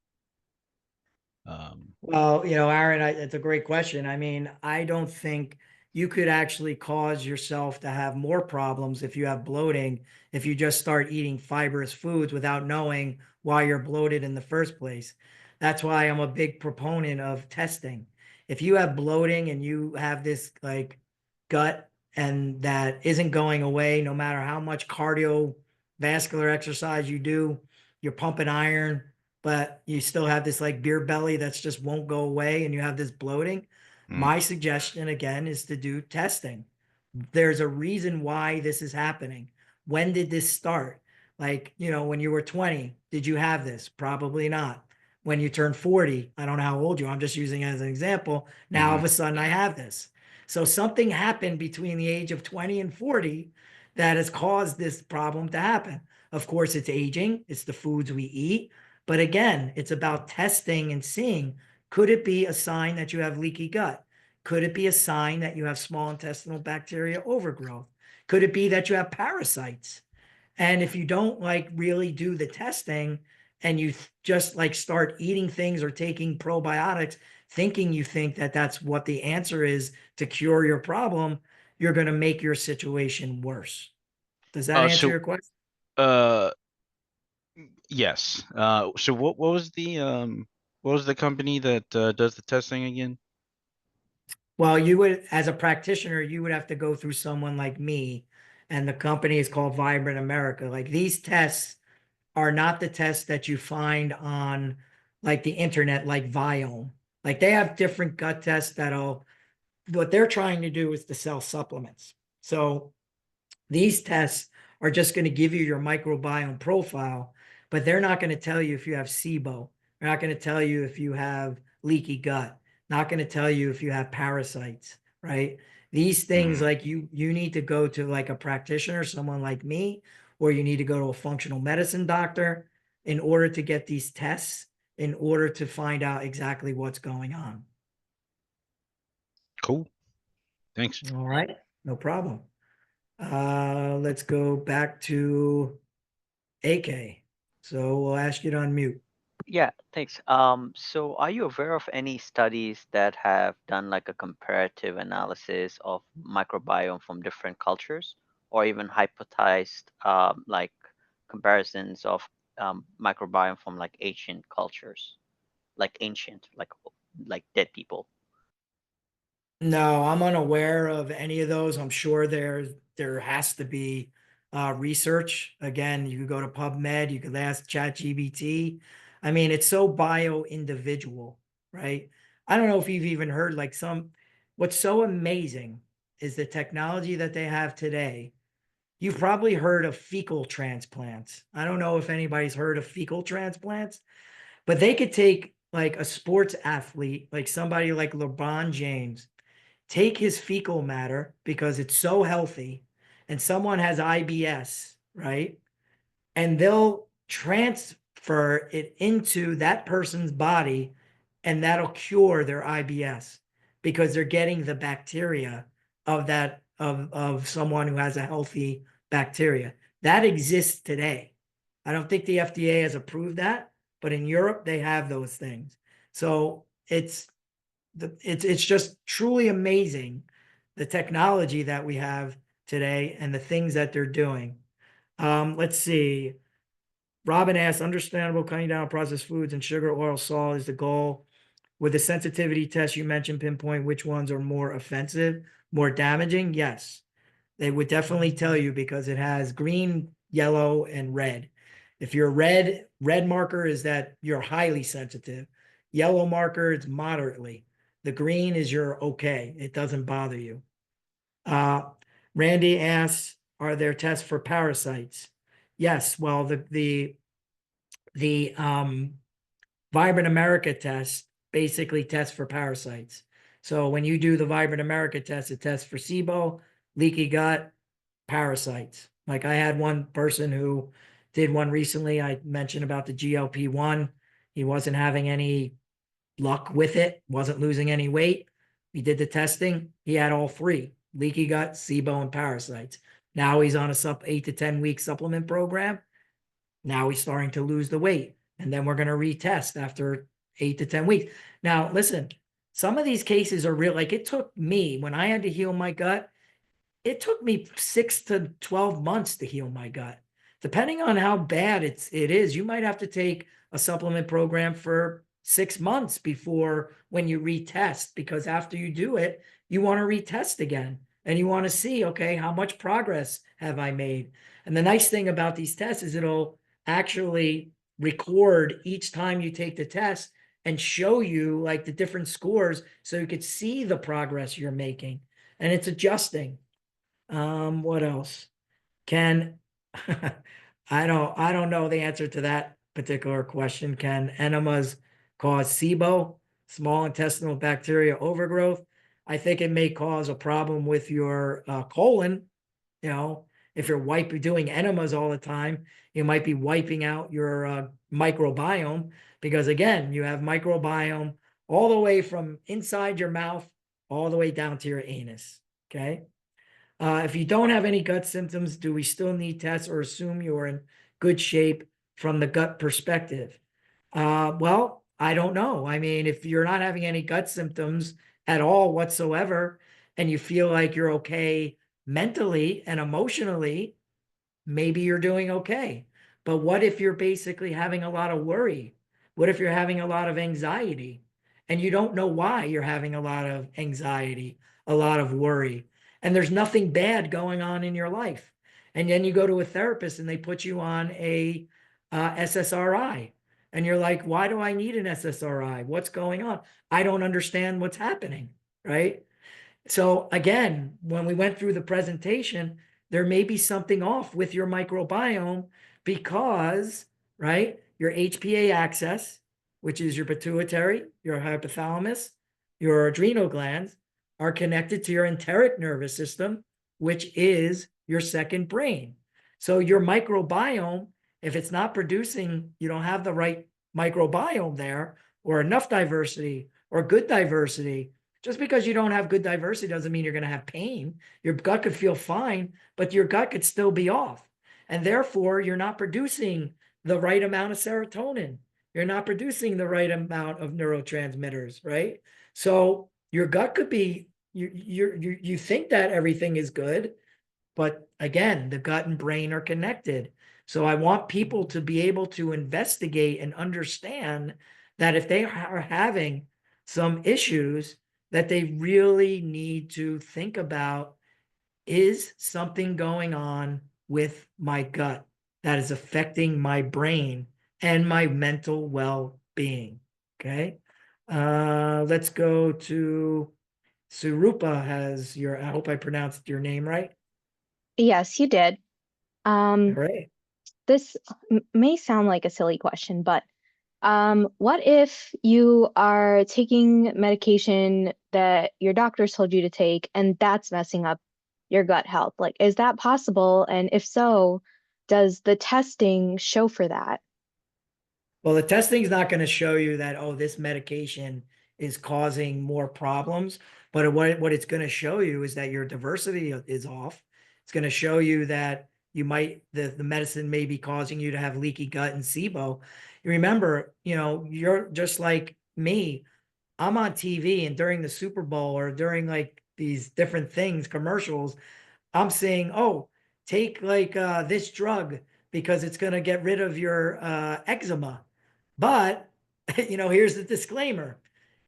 B: Um,
A: Well, Aaron, it's a great question. I mean, I don't think you could actually cause yourself to have more problems if you have bloating, if you just start eating fibrous foods without knowing why you're bloated in the first place. That's why I'm a big proponent of testing. If you have bloating and you have this like gut and that isn't going away, no matter how much cardiovascular exercise you do, you're pumping iron, but you still have this like beer belly that's just won't go away and you have this bloating,
B: mm,
A: my suggestion again is to do testing. There's a reason why this is happening. When did this start? Like, when you were 20, did you have this? Probably not. When you turned 40, I don't know how old you are, I'm just using it as an example. Now all
B: hmm
A: of a sudden I have this. So something happened between the age of 20 and 40 that has caused this problem to happen. Of course, it's aging, it's the foods we eat. But again, it's about testing and seeing, could it be a sign that you have leaky gut? Could it be a sign that you have small intestinal bacteria overgrowth? Could it be that you have parasites? And if you don't like really do the testing and you just like start eating things or taking probiotics, thinking you think that that's what the answer is to cure your problem, you're going to make your situation worse. Does that answer
B: so
A: your question?
B: uh yes. So what was the company that does the testing again?
A: Well, you would, as a practitioner, you would have to go through someone like me, and the company is called Vibrant America. Like these tests are not the tests that you find on like the internet, like Viome. Like they have different gut tests what they're trying to do is to sell supplements. So these tests are just going to give you your microbiome profile, but they're not going to tell you if you have SIBO. They're not going to tell you if you have leaky gut. Not going to tell you if you have parasites, right? These things,
B: Hmm.
A: like you need to go to like a practitioner, someone like me, or you need to go to a functional medicine doctor in order to get these tests, in order to find out exactly what's going on.
B: Cool. Thanks.
A: All right, no problem. Let's go back to AK. So we'll ask you to unmute.
C: Yeah, thanks. So are you aware of any studies that have done like a comparative analysis of microbiome from different cultures, or even hypothesized like comparisons of microbiome from like ancient cultures, like ancient, like dead people?
A: No, I'm unaware of any of those. I'm sure there has to be research. Again, you could go to PubMed, you could ask ChatGPT. I mean, it's so bio individual, right? I don't know if you've even heard like what's so amazing is the technology that they have today. You've probably heard of fecal transplants. I don't know if anybody's heard of fecal transplants, but they could take like a sports athlete, like somebody like LeBron James, take his fecal matter because it's so healthy, and someone has IBS, right? And they'll transfer it into that person's body and that'll cure their IBS because they're getting the bacteria of that of someone who has a healthy bacteria. That exists today. I don't think the FDA has approved that, but in Europe they have those things. So it's just truly amazing the technology that we have today and the things that they're doing. Let's see. Robin asks, understandable, cutting down on processed foods and sugar, oil, salt is the goal. With the sensitivity test you mentioned, pinpoint which ones are more offensive, more damaging? Yes. They would definitely tell you because it has green, yellow, and red. If you're red marker is that you're highly sensitive. Yellow marker is moderately. The green is you're okay. It doesn't bother you. Randy asks, are there tests for parasites? Yes. Well, the Vibrant America test basically tests for parasites. So when you do the Vibrant America test, it tests for SIBO, leaky gut, parasites. Like I had one person who did one recently. I mentioned about the GLP-1. He wasn't having any luck with it, wasn't losing any weight. We did the testing. He had all three: leaky gut, SIBO, and parasites. Now he's on a 8 to 10 week supplement program. Now he's starting to lose the weight. And then we're going to retest after 8 to 10 weeks. Now, listen, some of these cases are real. Like it took me, when I had to heal my gut, it took me 6 to 12 months to heal my gut. Depending on how bad it is, you might have to take a supplement program for 6 months before when you retest, because after you do it, you want to retest again and you want to see, okay, how much progress have I made? And the nice thing about these tests is it'll actually record each time you take the test and show you like the different scores so you could see the progress you're making, and it's adjusting. What else? Can I don't know the answer to that particular question. Can enemas cause SIBO, small intestinal bacteria overgrowth? I think it may cause a problem with your colon. You know, if you're doing enemas all the time, you might be wiping out your microbiome, because again, you have microbiome all the way from inside your mouth all the way down to your anus. Okay. If you don't have any gut symptoms, do we still need tests or assume you're in good shape from the gut perspective? Well, I don't know. I mean, if you're not having any gut symptoms at all whatsoever, and you feel like you're okay mentally and emotionally, maybe you're doing okay. But what if you're basically having a lot of worry? What if you're having a lot of anxiety and you don't know why you're having a lot of anxiety, a lot of worry, and there's nothing bad going on in your life? And then you go to a therapist and they put you on a SSRI. And you're like, why do I need an SSRI? What's going on? I don't understand what's happening, right? So again, when we went through the presentation, there may be something off with your microbiome because, right, your HPA axis, which is your pituitary, your hypothalamus, your adrenal glands, are connected to your enteric nervous system, which is your second brain. So your microbiome, if it's not producing, you don't have the right microbiome there, or enough diversity, or good diversity. Just because you don't have good diversity doesn't mean you're going to have pain. Your gut could feel fine, but your gut could still be off. And therefore, you're not producing the right amount of serotonin. You're not producing the right amount of neurotransmitters, right? So your gut could be, you think that everything is good, but again, the gut and brain are connected. So I want people to be able to investigate and understand that if they are having some issues, that they really need to think about, is something going on with my gut that is affecting my brain and my mental well-being? Okay. Let's go to Surupa. I hope I pronounced your name right.
D: Yes, you did.
A: All right.
D: This may sound like a silly question, but what if you are taking medication that your doctors told you to take and that's messing up your gut health? Like, is that possible? And if so, does the testing show for that?
A: Well, the testing is not going to show you that, oh, this medication is causing more problems. But what it's going to show you is that your diversity is off. It's going to show you that the medicine may be causing you to have leaky gut and SIBO. You remember, you're just like me. I'm on TV, and during the Super Bowl or during like these different things, commercials, I'm saying, oh, take like this drug because it's going to get rid of your eczema. But, here's the disclaimer.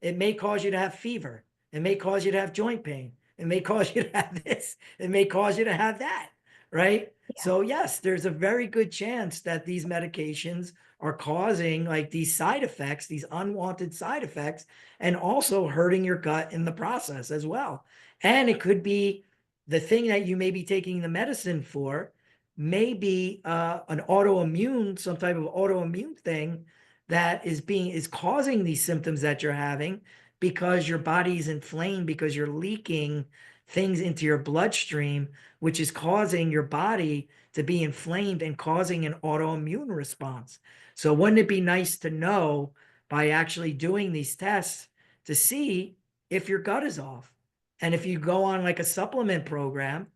A: It may cause you to have fever. It may cause you to have joint pain. It may cause you to have this. It may cause you to have that. Right.
D: Yeah.
A: So, yes, there's a very good chance that these medications are causing like these side effects, these unwanted side effects, and also hurting your gut in the process as well. And it could be the thing that you may be taking the medicine for may be an autoimmune, some type of autoimmune thing that is causing these symptoms that you're having because your body's inflamed, because you're leaking things into your bloodstream, which is causing your body to be inflamed and causing an autoimmune response. So wouldn't it be nice to know by actually doing these tests to see if your gut is off? And if you go on like a supplement program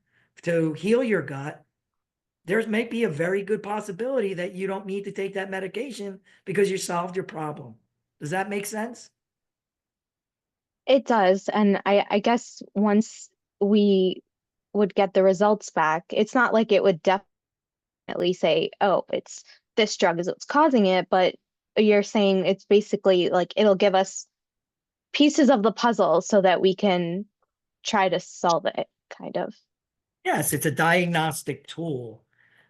A: to heal your gut, there may be a very good possibility that you don't need to take that medication because you solved your problem. Does that make sense?
D: It does. And I guess once we would get the results back, it's not like it would definitely say, oh, it's this drug is what's causing it, but you're saying it's basically like it'll give us pieces of the puzzle so that we can try to solve it, kind of.
A: Yes, it's a diagnostic tool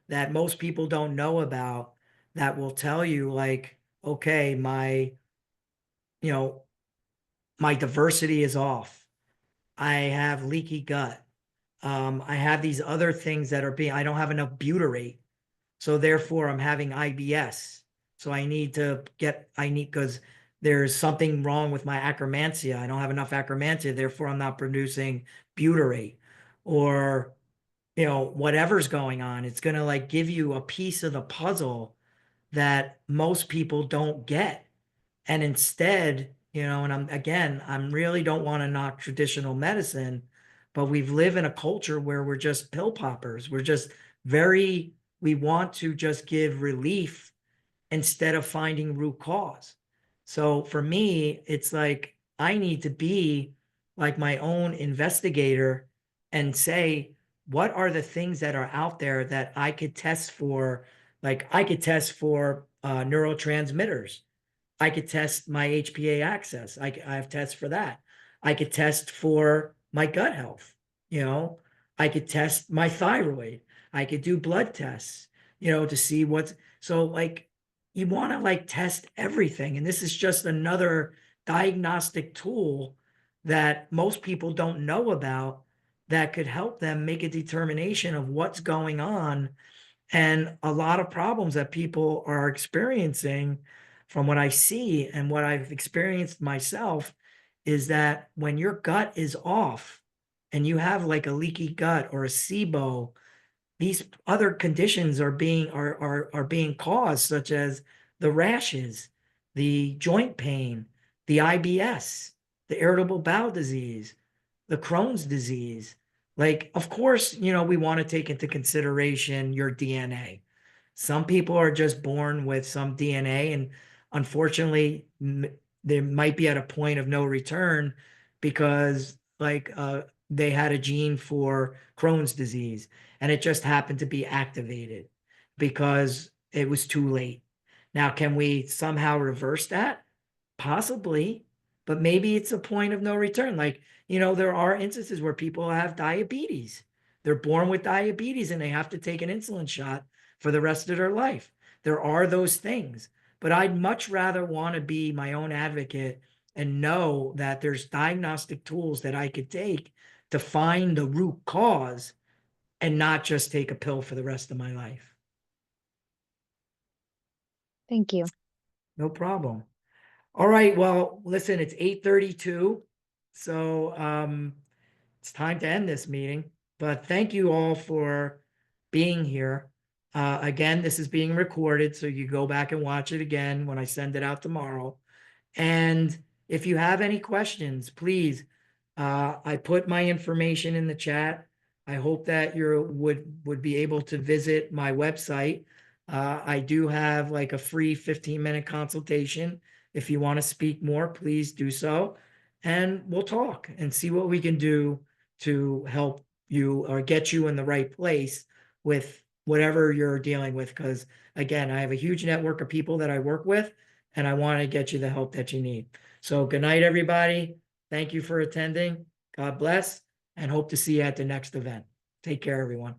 A: that most people don't know about that will tell you like, okay, you know, my diversity is off. I have leaky gut. I have these other things that are I don't have enough butyrate. So therefore I'm having IBS. So because there's something wrong with my Akkermansia. I don't have enough Akkermansia, therefore I'm not producing butyrate. Or, whatever's going on, it's going to like give you a piece of the puzzle that most people don't get. And instead, and I'm really don't want to knock traditional medicine, but we've lived in a culture where we're just pill poppers. We want to just give relief instead of finding root cause. So for me, it's like I need to be like my own investigator and say, what are the things that are out there that I could test for? Like I could test for neurotransmitters. I could test my HPA access. I have tests for that. I could test for my gut health. I could test my thyroid. I could do blood tests, to see what's so like you want to like test everything. And this is just another diagnostic tool that most people don't know about that could help them make a determination of what's going on. And a lot of problems that people are experiencing from what I see and what I've experienced myself is that when your gut is off and you have like a leaky gut or a SIBO, these other conditions are being caused, such as the rashes, the joint pain, the IBS, the irritable bowel disease, the Crohn's disease. Like, of course, we want to take into consideration your DNA. Some people are just born with some DNA, and unfortunately, they might be at a point of no return because, like, they had a gene for Crohn's disease and it just happened to be activated because it was too late. Now, can we somehow reverse that? Possibly, but maybe it's a point of no return. Like, there are instances where people have diabetes. They're born with diabetes and they have to take an insulin shot for the rest of their life. There are those things, but I'd much rather want to be my own advocate and know that there's diagnostic tools that I could take to find the root cause and not just take a pill for the rest of my life.
D: Thank you.
A: No problem. All right. Well, listen, it's 8:32. So it's time to end this meeting. But thank you all for being here. Again, this is being recorded, so you go back and watch it again when I send it out tomorrow. And if you have any questions, please, I put my information in the chat. I hope that you would be able to visit my website. I do have like a free 15-minute consultation. If you want to speak more, please do so. And we'll talk and see what we can do to help you or get you in the right place with whatever you're dealing with. Because again, I have a huge network of people that I work with, and I want to get you the help that you need. So good night, everybody. Thank you for attending. God bless, and hope to see you at the next event. Take care, everyone.